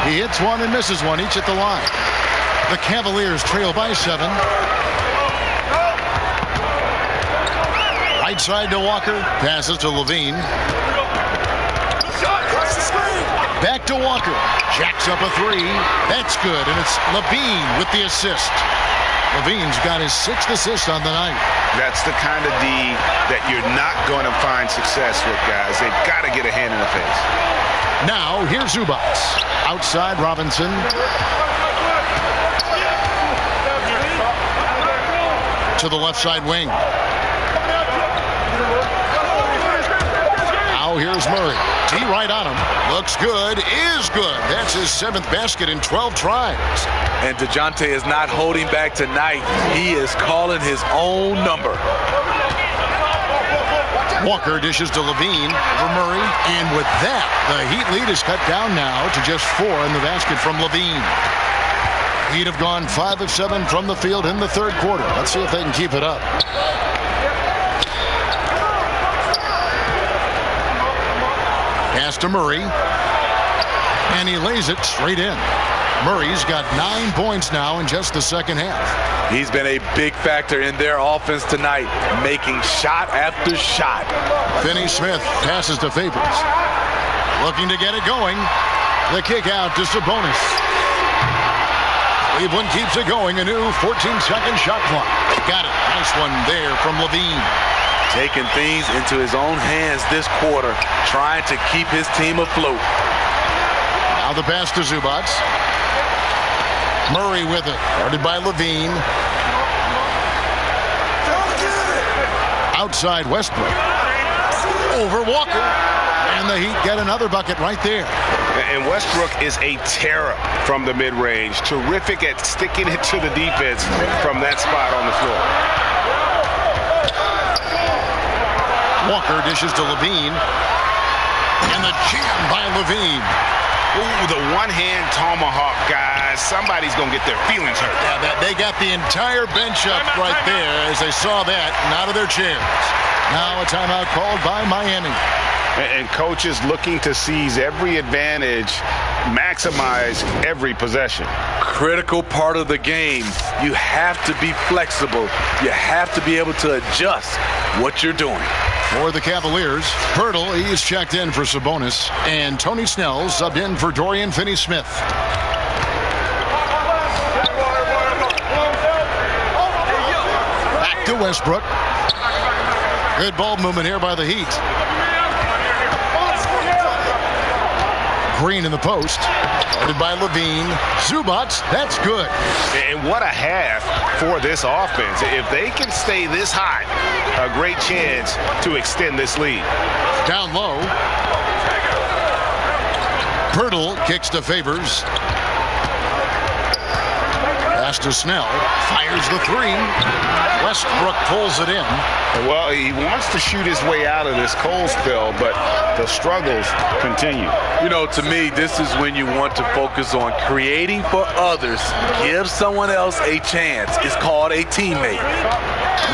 He hits one and misses one, each at the line. The Cavaliers trail by 7. Right side to Walker. Passes to Levine. Back to Walker. Jacks up a 3. That's good, and it's Levine with the assist. Levine's got his 6th assist on the night. That's the kind of D that you're not going to find success with, guys. They've got to get a hand in the face. Now, here's Zubac. Outside Robinson. To the left side wing. Now here's Murray. D right on him. Looks good. Is good. That's his 7th basket in 12 tries. And DeJounte is not holding back tonight. He is calling his own number. Walker dishes to Levine for Murray. And with that, the Heat lead is cut down now to just 4 in the basket from Levine. Heat have gone 5 of 7 from the field in the 3rd quarter. Let's see if they can keep it up. Pass to Murray. And he lays it straight in. Murray's got 9 points now in just the second half. He's been a big factor in their offense tonight, making shot after shot. Finney-Smith passes to Favors. Looking to get it going. The kick out to Sabonis. Cleveland keeps it going. A new 14-second shot clock. Got it. Nice one there from Levine. Taking things into his own hands this quarter, trying to keep his team afloat. Now the pass to Zubac. Murray with it. Guarded by Levine. Outside Westbrook. Over Walker. And the Heat get another bucket right there. And Westbrook is a terror from the mid-range. Terrific at sticking it to the defense from that spot on the floor. Walker dishes to Levine. And the jam by Levine. Ooh, the one-hand tomahawk, guys. Somebody's going to get their feelings hurt. Yeah, they got the entire bench up right there as they saw that and out of their chairs. Now a timeout called by Miami. And coaches looking to seize every advantage, maximize every possession. Critical part of the game. You have to be flexible. You have to be able to adjust what you're doing. For the Cavaliers, Pirtle, he is checked in for Sabonis, and Tony Snell subbed in for Dorian Finney-Smith. Back to Westbrook. Good ball movement here by the Heat. Green in the post. Guarded by Levine. Zubac, that's good. And what a half for this offense. If they can stay this hot, a great chance to extend this lead. Down low. Pirtle kicks to Favors. Pass to Snell. Fires the three. Westbrook pulls it in. Well, he wants to shoot his way out of this cold spell, but the struggles continue. You know, to me, this is when you want to focus on creating for others. Give someone else a chance. It's called a teammate.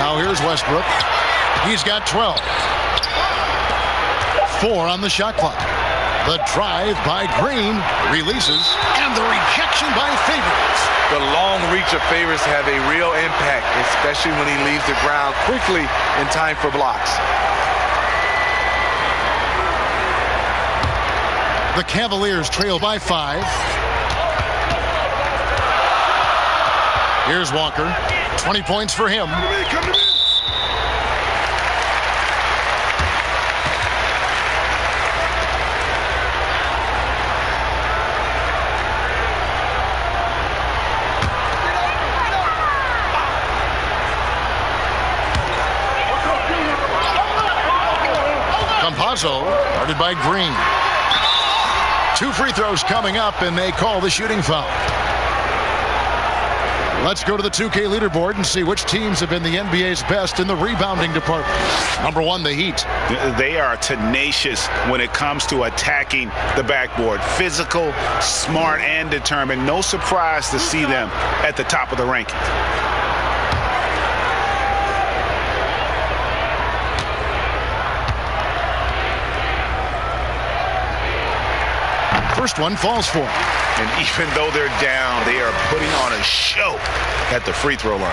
Now here's Westbrook. He's got 12. 4 on the shot clock. The drive by Green releases, and the rejection by Favors. The long reach of Favors have a real impact, especially when he leaves the ground quickly in time for blocks. The Cavaliers trail by 5. Here's Walker. 20 points for him. Guarded by Green. 2 free throws coming up, and they call the shooting foul. Let's go to the 2K leaderboard and see which teams have been the NBA's best in the rebounding department. Number 1, the Heat. They are tenacious when it comes to attacking the backboard. Physical, smart, and determined. No surprise to see them at the top of the rankings. First one falls for him. And even though they're down, they are putting on a show at the free throw line.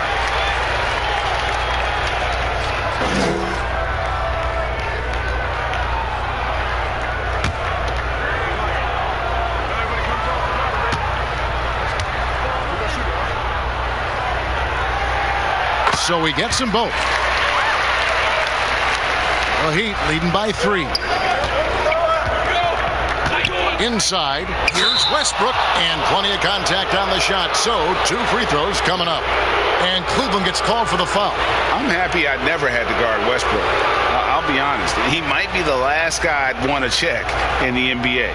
So he gets them both. The Heat leading by 3. Inside, here's Westbrook, and plenty of contact on the shot. So 2 free throws coming up. And Cleveland gets called for the foul. I'm happy I never had to guard Westbrook. I'll be honest. He might be the last guy I'd want to check in the NBA.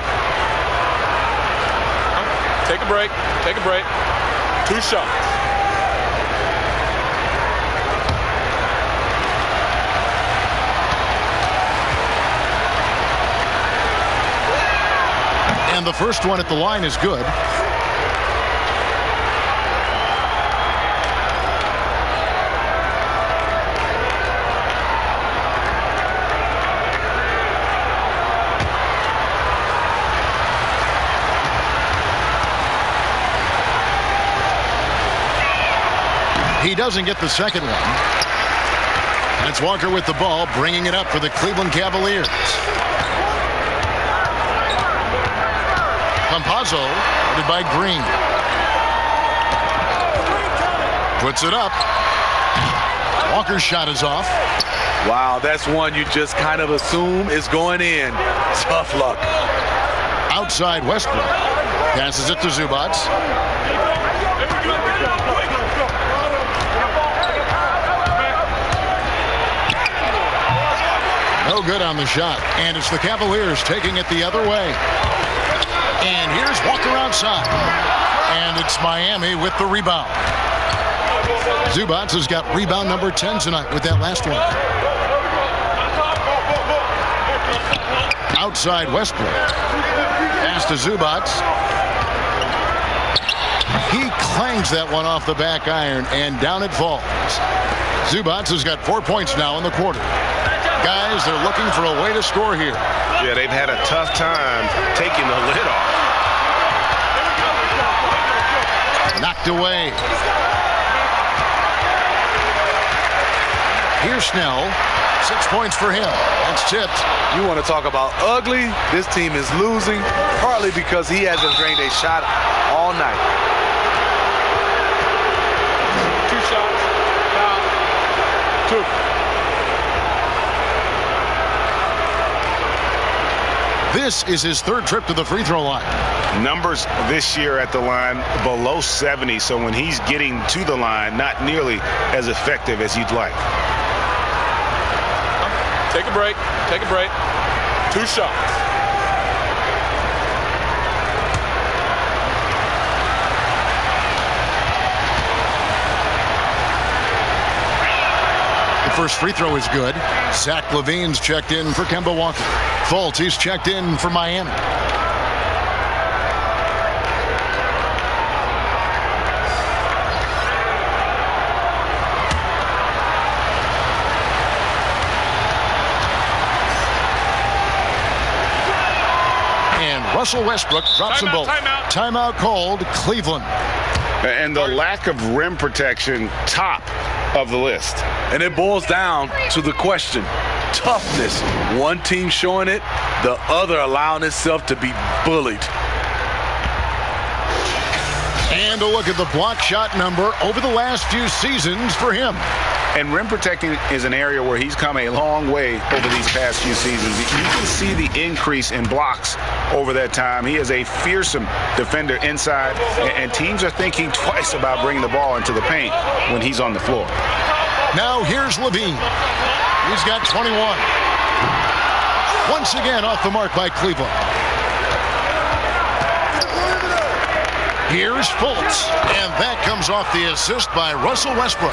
Take a break. Take a break. 2 shots. And the first one at the line is good. He doesn't get the second one. That's Walker with the ball, bringing it up for the Cleveland Cavaliers. Campazzo, guarded by Green. Puts it up. Walker's shot is off. Wow, that's one you just kind of assume is going in. Tough luck. Outside Westbrook. Passes it to Zubac. No good on the shot. And it's the Cavaliers taking it the other way. And here's Walker outside. And it's Miami with the rebound. Zubac has got rebound number 10 tonight with that last one. Outside Westbrook. Pass to Zubac. He clangs that one off the back iron, and down it falls. Zubac has got 4 points now in the quarter. Guys, they're looking for a way to score here. Yeah, they've had a tough time taking the lid off. Knocked away. Here's Snell. 6 points for him. That's tipped. You want to talk about ugly? This team is losing, partly because he hasn't drained a shot all night. 2 shots. Foul. 2. This is his 3rd trip to the free throw line. Numbers this year at the line below 70, so when he's getting to the line, not nearly as effective as you'd like. Take a break. Take a break. 2 shots. The first free throw is good. Zach LaVine's checked in for Kemba Walker. Fultz, he's checked in for Miami. Russell Westbrook drops them both. Timeout called, Cleveland. And the lack of rim protection, top of the list. And it boils down to the question, toughness. One team showing it, the other allowing itself to be bullied. And a look at the block shot number over the last few seasons for him. And rim protecting is an area where he's come a long way over these past few seasons. You can see the increase in blocks over that time. He is a fearsome defender inside, and teams are thinking twice about bringing the ball into the paint when he's on the floor. Now here's LaVine. He's got 21. Once again off the mark by Cleveland. Here's Fultz, and that comes off the assist by Russell Westbrook.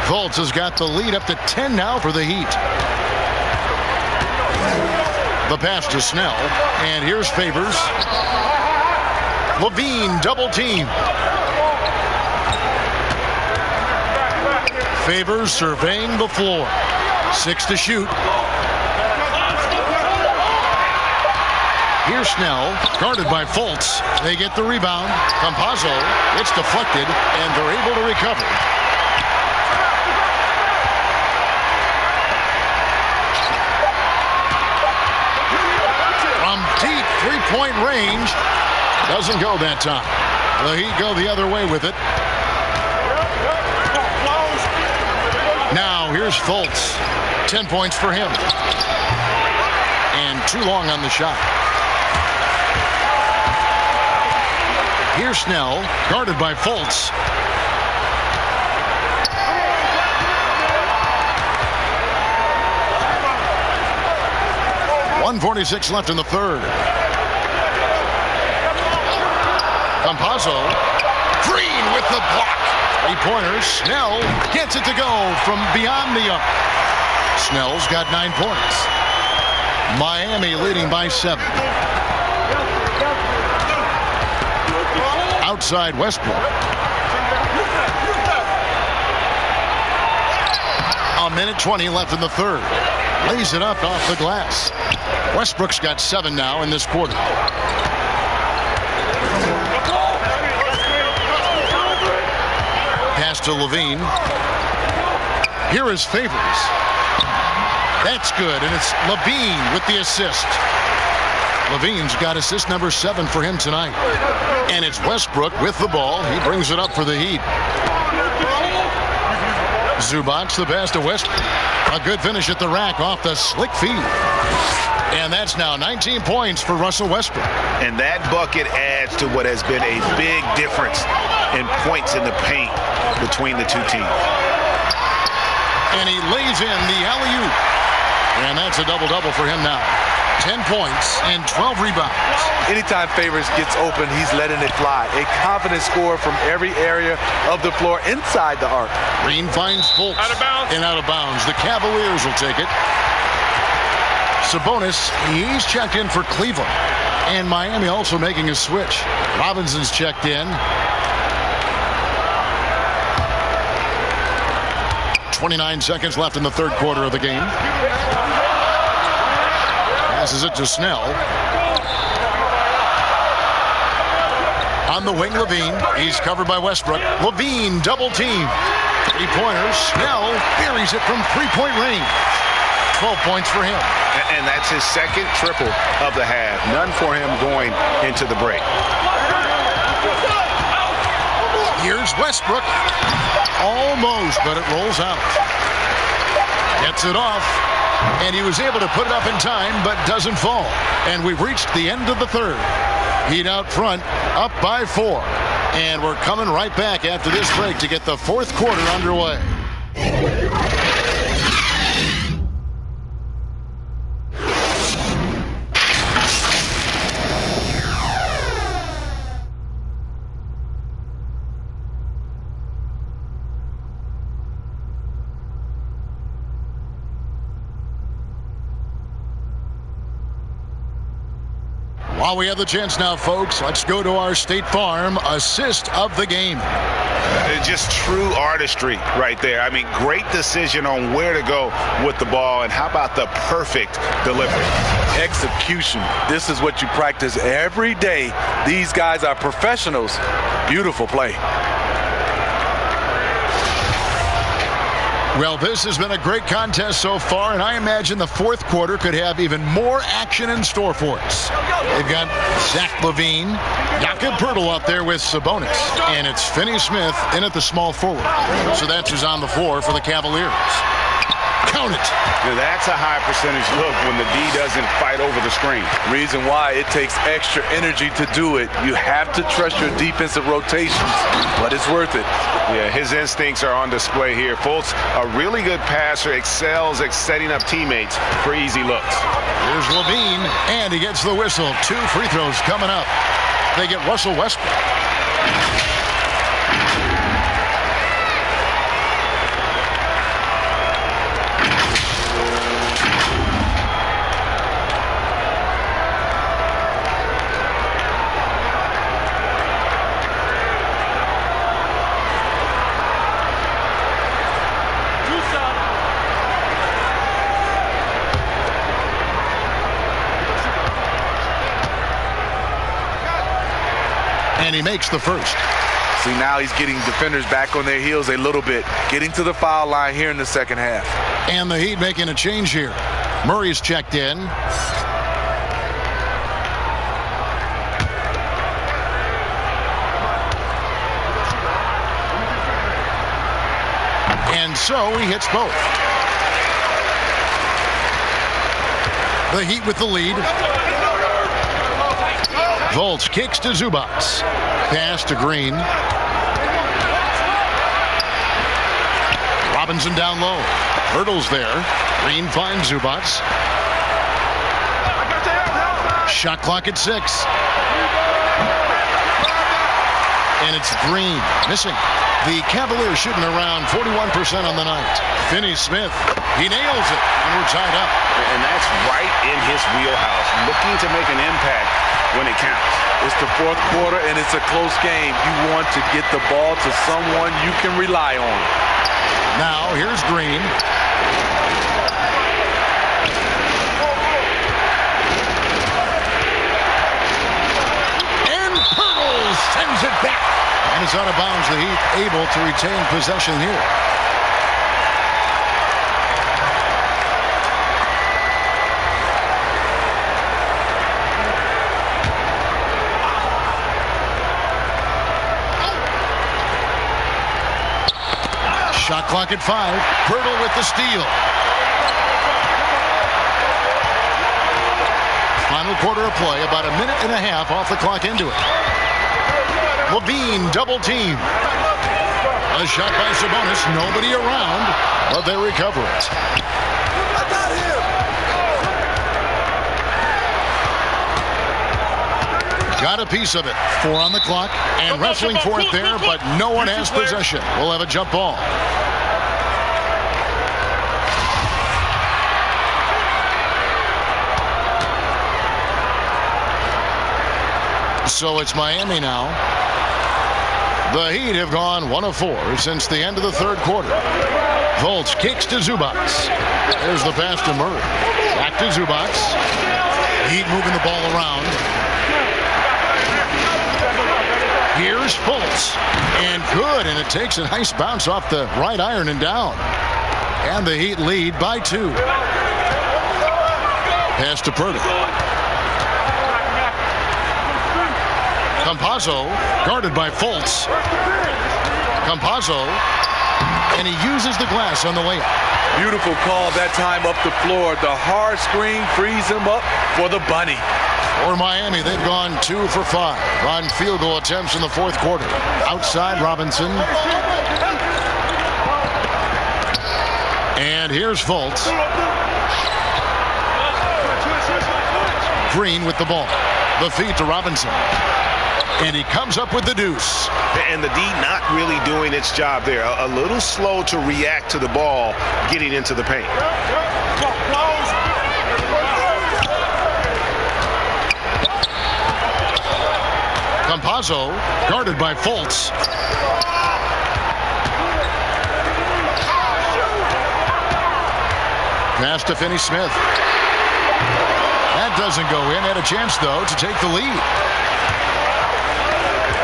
Fultz has got the lead up to 10 now for the Heat. The pass to Snell, and here's Favors. LaVine double team. Favors surveying the floor. 6 to shoot. Here's Snell, guarded by Fultz. They get the rebound. Campazzo, it's deflected, and they're able to recover. From deep three-point range, doesn't go that time. The Heat go the other way with it. Now here's Fultz. 10 points for him. And too long on the shot. Here's Snell, guarded by Fultz. .146 left in the third. Campazzo, Green with the block. 3-pointers. Snell gets it to go from beyond the arc. Snell's got 9 points. Miami leading by 7. Outside Westbrook. A minute 20 left in the third. Lays it up off the glass. Westbrook's got 7 now in this quarter. Pass to Levine. Here is Favors. That's good, and it's Levine with the assist. Levine's got assist number 7 for him tonight. And it's Westbrook with the ball. He brings it up for the Heat. Zubac, the pass to Westbrook. A good finish at the rack off the slick feed. And that's now 19 points for Russell Westbrook. And that bucket adds to what has been a big difference in points in the paint between the two teams. And he lays in the alley-oop. And that's a double-double for him now. 10 points and 12 rebounds. Anytime Favors gets open, he's letting it fly. A confident scorer from every area of the floor inside the arc. Green finds Fultz. Out of bounds. And out of bounds. The Cavaliers will take it. Sabonis, he's checked in for Cleveland. And Miami also making a switch. Robinson's checked in. 29 seconds left in the third quarter of the game. Passes it to Snell. On the wing, Levine. He's covered by Westbrook. Levine, double team. 3-pointers. Snell buries it from 3-point range. 12 points for him. And that's his second triple of the half. None for him going into the break. Here's Westbrook. Almost, but it rolls out. Gets it off. And he was able to put it up in time, but doesn't fall. And we've reached the end of the third. Heat out front, up by 4. And we're coming right back after this break to get the fourth quarter underway. While we have the chance now, folks, let's go to our State Farm assist of the game. Just true artistry right there. I mean, great decision on where to go with the ball, and how about the perfect delivery? Execution. This is what you practice every day. These guys are professionals. Beautiful play. Well, this has been a great contest so far, and I imagine the fourth quarter could have even more action in store for us. They've got Zach LaVine, Jakob Poeltl out there with Sabonis, and it's Finney Smith in at the small forward. So that's who's on the floor for the Cavaliers. Count it. Now that's a high percentage look when the D doesn't fight over the screen. Reason why it takes extra energy to do it. You have to trust your defensive rotations, but it's worth it. Yeah, his instincts are on display here. Fultz, a really good passer, excels at setting up teammates for easy looks. Here's Levine, and he gets the whistle. 2 free throws coming up. They get Russell Westbrook. And he makes the first. See, now he's getting defenders back on their heels a little bit, getting to the foul line here in the second half. And the Heat making a change here. Murray's checked in. And so he hits both. The Heat with the lead. Fultz kicks to Zubac. Pass to Green. Robinson down low. Poeltl's there. Green finds Zubac. Shot clock at 6. And it's Green missing. The Cavaliers shooting around 41% on the night. Finney Smith, he nails it, and we're tied up. And that's right in his wheelhouse, looking to make an impact when it counts. It's the fourth quarter, and it's a close game. You want to get the ball to someone you can rely on. Now, here's Green. And Poeltl sends it back. And it's out of bounds. The Heat able to retain possession here. Shot clock at 5. Pirtle with the steal. Final quarter of play, about a minute and a half off the clock into it. Levine double team. A shot by Sabonis. Nobody around, but they recover it. Got a piece of it. 4 on the clock and wrestling for it there, but no one has possession. We'll have a jump ball. So it's Miami now. The Heat have gone 1 of 4 since the end of the third quarter. Fultz kicks to Zubac. There's the pass to Murray. Back to Zubac. Heat moving the ball around. Here's Fultz. And good. And it takes a nice bounce off the right iron and down. And the Heat lead by 2. Pass to Purdy. Campazzo, guarded by Fultz. Campazzo, and he uses the glass on the layup. Beautiful call that time up the floor. The hard screen frees him up for the bunny. For Miami, they've gone 2 for 5 on field goal attempts in the fourth quarter. Outside Robinson. And here's Fultz. Green with the ball. The feed to Robinson. And he comes up with the deuce. And the D not really doing its job there. A little slow to react to the ball getting into the paint. Campazzo, guarded by Fultz. Pass to Finney-Smith. That doesn't go in. Had a chance, though, to take the lead.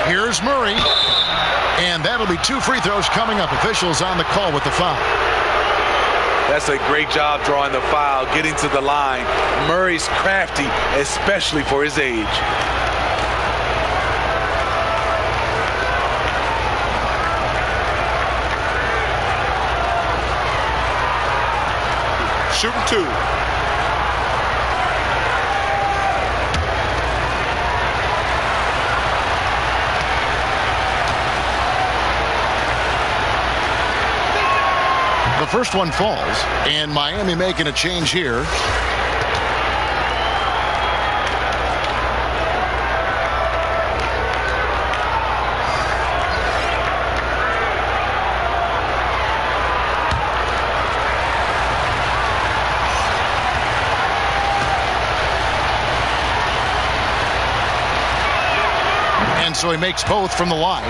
Here's Murray. And that'll be 2 free throws coming up. Officials on the call with the foul. That's a great job drawing the foul, getting to the line. Murray's crafty, especially for his age. Shooting 2. The first one falls, and Miami making a change here. And so he makes both from the line.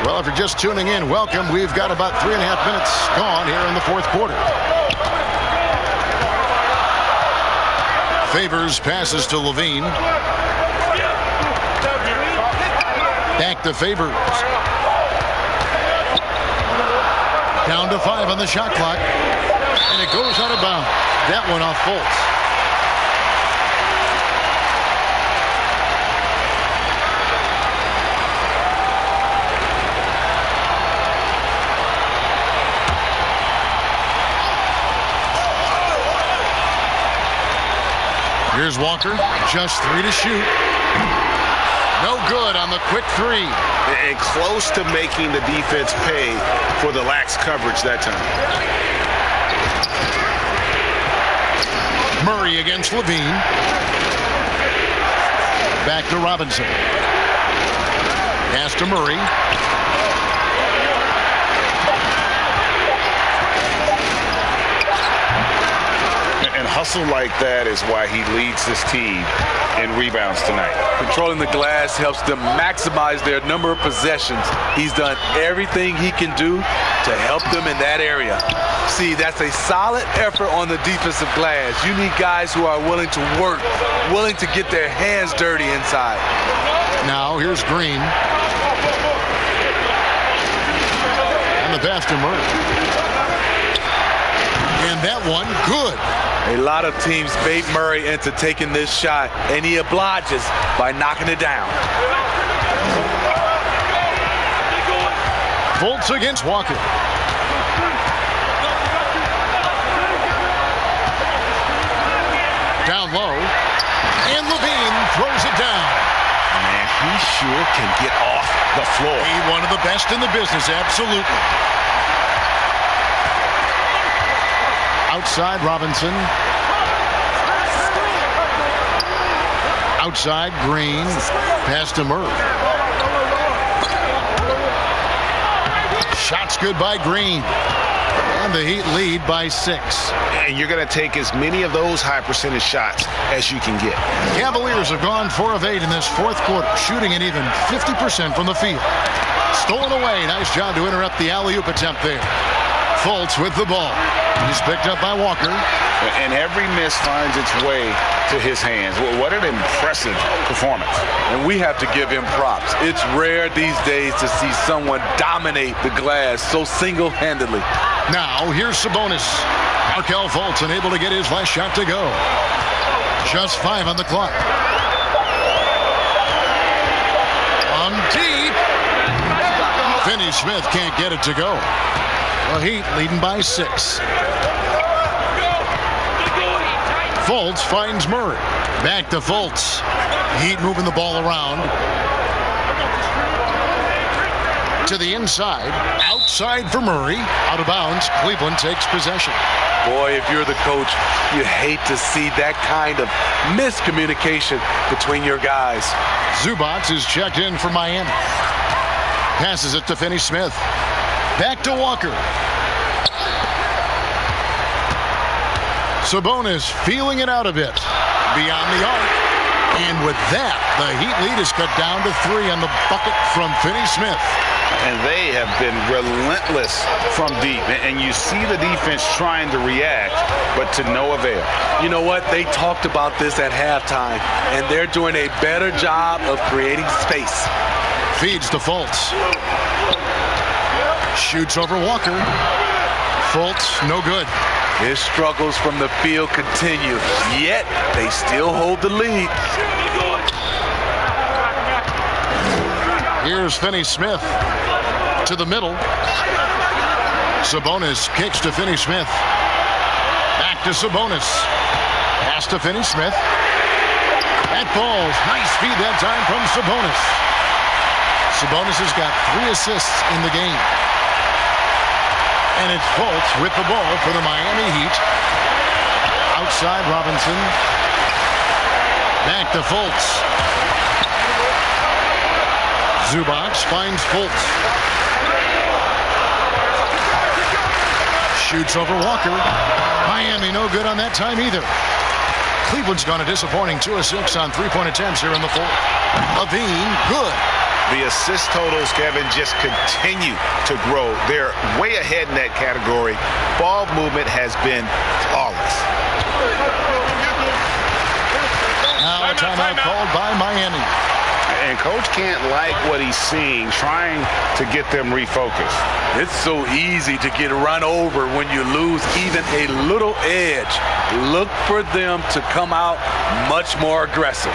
Well, if you're just tuning in, welcome. We've got about 3.5 minutes gone here in the fourth quarter. Favors passes to Levine. Back to Favors. Down to 5 on the shot clock. And it goes out of bounds. That one off Fultz. Here's Walker, just 3 to shoot. No good on the quick 3. And close to making the defense pay for the lax coverage that time. Murray against Levine. Back to Robinson. Pass to Murray. And hustle like that is why he leads this team in rebounds tonight. Controlling the glass helps them maximize their number of possessions. He's done everything he can do to help them in that area. See, that's a solid effort on the defensive glass. You need guys who are willing to work, willing to get their hands dirty inside. Now here's Green. And the pass to Murray. And that one, good. A lot of teams bait Murray into taking this shot, and he obliges by knocking it down. Fultz against Walker. Down low. And Levine throws it down. Man, he sure can get off the floor. He's one of the best in the business, absolutely. Outside Robinson. Outside Green. Pass to Murray. Shots good by Green. And the Heat lead by 6. And you're going to take as many of those high percentage shots as you can get. Cavaliers have gone 4 of 8 in this fourth quarter, shooting an even 50% from the field. Stolen away. Nice job to interrupt the alley-oop attempt there. Fultz with the ball. He's picked up by Walker. And every miss finds its way to his hands. What an impressive performance. And we have to give him props. It's rare these days to see someone dominate the glass so single-handedly. Now, here's Sabonis. Markelle Fultz unable to get his last shot to go. Just 5 on the clock. On deep. Finney-Smith can't get it to go. The Heat leading by 6. Fultz finds Murray. Back to Fultz. Heat moving the ball around. To the inside. Outside for Murray. Out of bounds. Cleveland takes possession. Boy, if you're the coach, you hate to see that kind of miscommunication between your guys. Zubac is checked in for Miami. Passes it to Finney-Smith. Back to Walker. Sabonis feeling it out a bit. Beyond the arc. And with that, the Heat lead is cut down to 3 on the bucket from Finney-Smith. And they have been relentless from deep. And you see the defense trying to react, but to no avail. You know what? They talked about this at halftime, and they're doing a better job of creating space. Feeds to Fultz. Shoots over Walker. Fultz, no good. His struggles from the field continue, yet they still hold the lead. Here's Finney-Smith to the middle. Sabonis kicks to Finney-Smith. Back to Sabonis. Pass to Finney-Smith. That falls. Nice feed that time from Sabonis. Sabonis has got 3 assists in the game. And it's Fultz with the ball for the Miami Heat. Outside Robinson. Back to Fultz. Zubac finds Fultz. Shoots over Walker. Miami no good on that time either. Cleveland's gone a disappointing 2 of 6 on 3-point attempts here in the fourth. Levine, good. The assist totals, Kevin, just continue to grow. They're way ahead in that category. Ball movement has been flawless. Now a timeout called by Miami. And Coach can't like what he's seeing, trying to get them refocused. It's so easy to get run over when you lose even a little edge. Look for them to come out much more aggressive.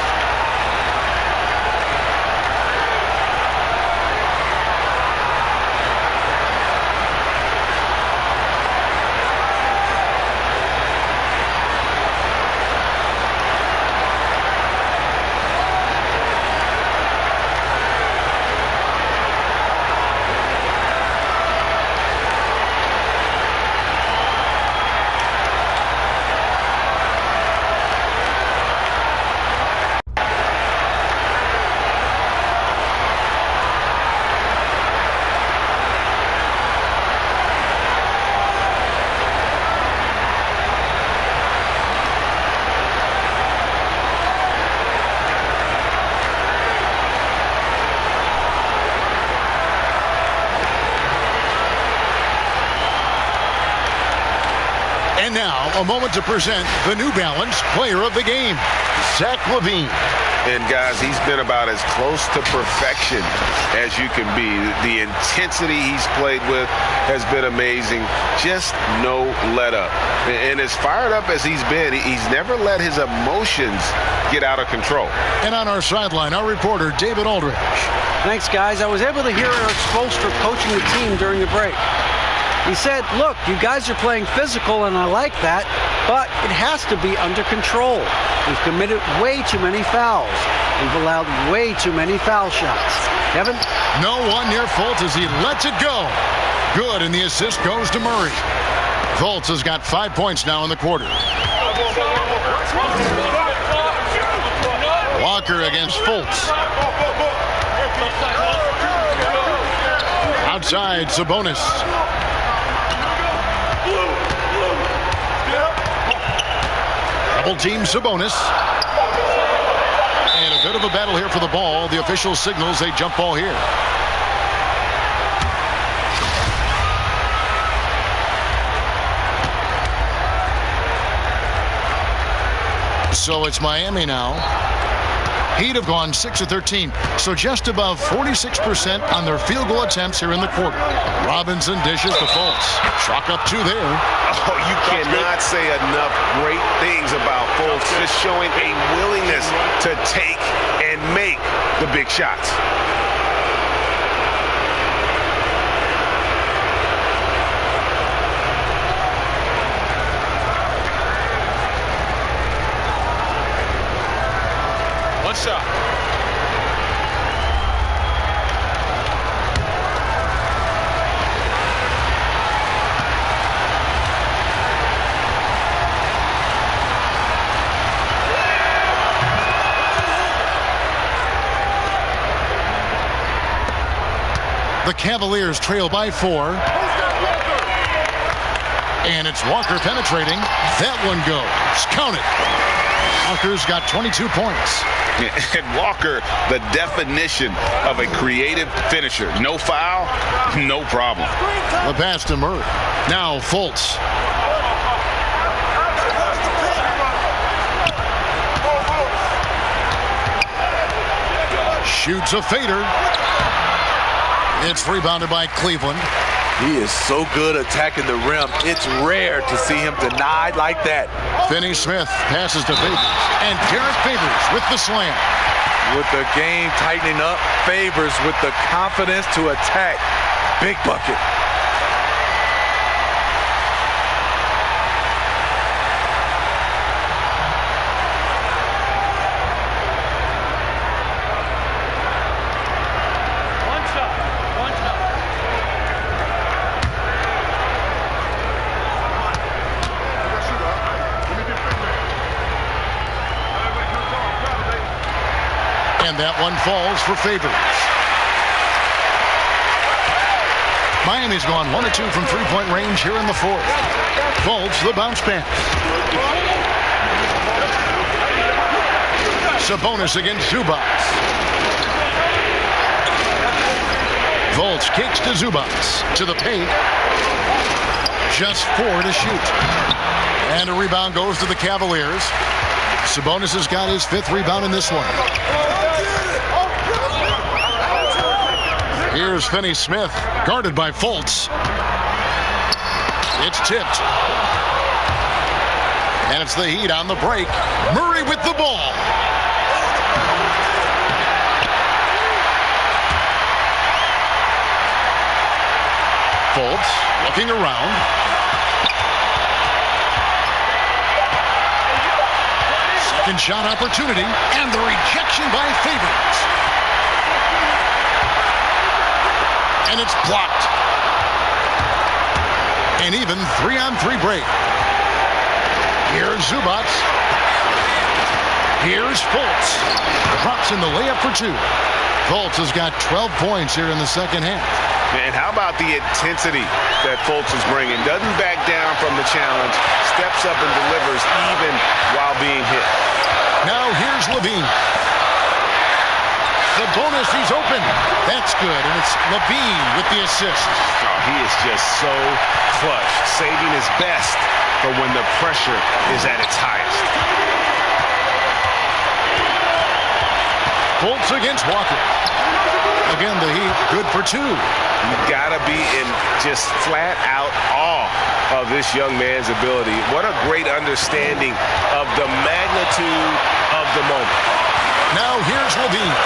And now, a moment to present the New Balance Player of the Game, Zach LaVine. And, guys, he's been about as close to perfection as you can be. The intensity he's played with has been amazing. Just no let up. And as fired up as he's been, he's never let his emotions get out of control. And on our sideline, our reporter, David Aldridge. Thanks, guys. I was able to hear Eric Spoelstra coaching the team during the break. He said, look, you guys are playing physical, and I like that, but it has to be under control. We've committed way too many fouls. We've allowed way too many foul shots. Kevin? No one near Fultz as he lets it go. Good, and the assist goes to Murray. Fultz has got 5 points now in the quarter. Walker against Fultz. Outside, Sabonis. Double team Sabonis. And a bit of a battle here for the ball. The official signals a jump ball here. So it's Miami now. Heat have gone 6 of 13, so just above 46% on their field goal attempts here in the quarter. Robinson dishes to Fultz. Chalk up 2 there. Oh, you cannot say enough great things about Fultz. Just showing a willingness to take and make the big shots. One shot. The Cavaliers trail by 4. And it's Walker penetrating. That one goes. Count it. Walker's got 22 points. And Walker, the definition of a creative finisher. No foul, no problem. The pass to Murray. Now Fultz. Shoots a fader. It's rebounded by Cleveland. He is so good attacking the rim. It's rare to see him denied like that. Finney-Smith passes to Favors. And Derek Favors with the slam. With the game tightening up, Favors with the confidence to attack. Big bucket. And that one falls for Favors. Miami's gone 1 of 2 from three-point range here in the fourth. Fultz, the bounce pass. Sabonis against Zubac. Fultz kicks to Zubac. To the paint. Just 4 to shoot. And a rebound goes to the Cavaliers. Sabonis has got his 5th rebound in this one. Here's Finney-Smith, guarded by Fultz. It's tipped. And it's the Heat on the break. Murray with the ball. Fultz looking around. Second shot opportunity, and the rejection by Favors. And it's blocked. An even 3-on-3 break. Here's Zubac. Here's Fultz. Drops in the layup for 2. Fultz has got 12 points here in the second half. And how about the intensity that Fultz is bringing? Doesn't back down from the challenge. Steps up and delivers even while being hit. Now here's Levine. The bonus, he's open. That's good, and it's Levine with the assist. Oh, he is just so clutch, saving his best for when the pressure is at its highest. Fultz against Walker. Again, the Heat good for 2. You gotta be in just flat out awe of this young man's ability. What a great understanding of the magnitude of the moment. Now here's Levine.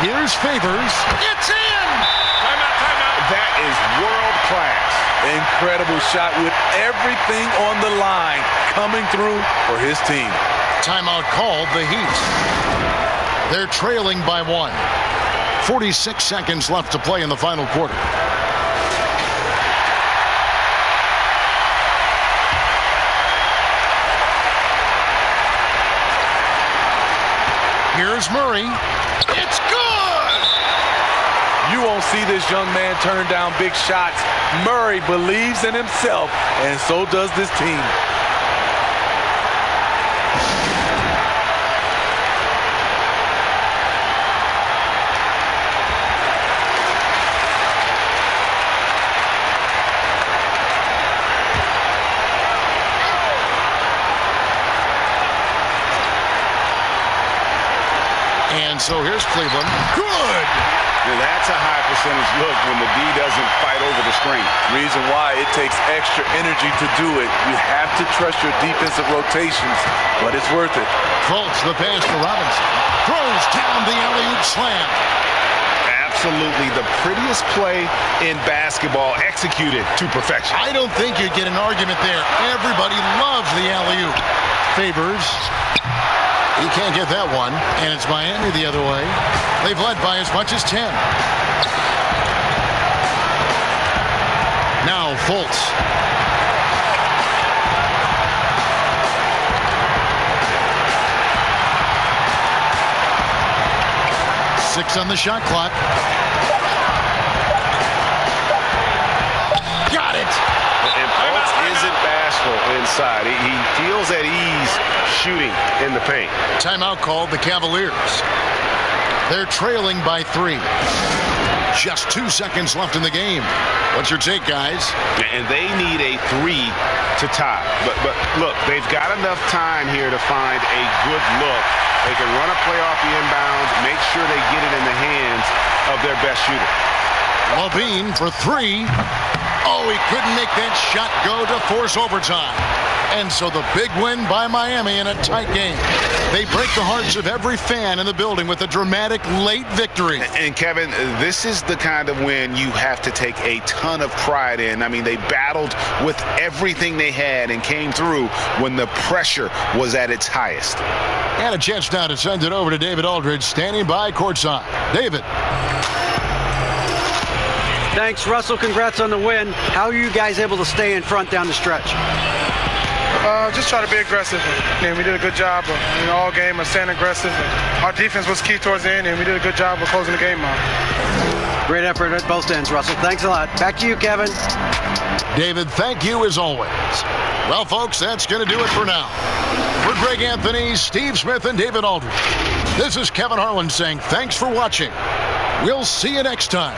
Here's Favors. It's in! Timeout. That is world class. Incredible shot with everything on the line coming through for his team. Timeout called the Heat. They're trailing by 1. 46 seconds left to play in the final quarter. Here's Murray. It's good! You won't see this young man turn down big shots. Murray believes in himself, and so does this team. And so here's Cleveland. Good! Well, that's a high percentage look when the D doesn't fight over the screen. Reason why it takes extra energy to do it. You have to trust your defensive rotations, but it's worth it. Fultz, the pass to Robinson. Throws down the alley-oop slam. Absolutely the prettiest play in basketball, executed to perfection. I don't think you'd get an argument there. Everybody loves the alley-oop. Favors. He can't get that one, and it's Miami the other way. They've led by as much as 10. Now Fultz. Six on the shot clock. Got it! And Fultz isn't bashful inside. He feels at ease shooting in the paint. Timeout called the Cavaliers. They're trailing by 3. Just 2 seconds left in the game. What's your take, guys? And they need a 3 to tie. But look, they've got enough time here to find a good look. They can run a play off the inbounds, make sure they get it in the hands of their best shooter. Levine for 3. Oh, he couldn't make that shot go to force overtime. And so the big win by Miami in a tight game. They break the hearts of every fan in the building with a dramatic late victory. And Kevin, this is the kind of win you have to take a ton of pride in. I mean, they battled with everything they had and came through when the pressure was at its highest. And a chance now to send it over to David Aldridge, standing by courtside. David. Thanks, Russell. Congrats on the win. How are you guys able to stay in front down the stretch? Just try to be aggressive. And we did a good job of, all game of staying aggressive. Our defense was key towards the end, and we did a good job of closing the game out. Great effort at both ends, Russell. Thanks a lot. Back to you, Kevin. David, thank you as always. Well, folks, that's going to do it for now. For Greg Anthony, Steve Smith, and David Aldridge, this is Kevin Harlan saying thanks for watching. We'll see you next time.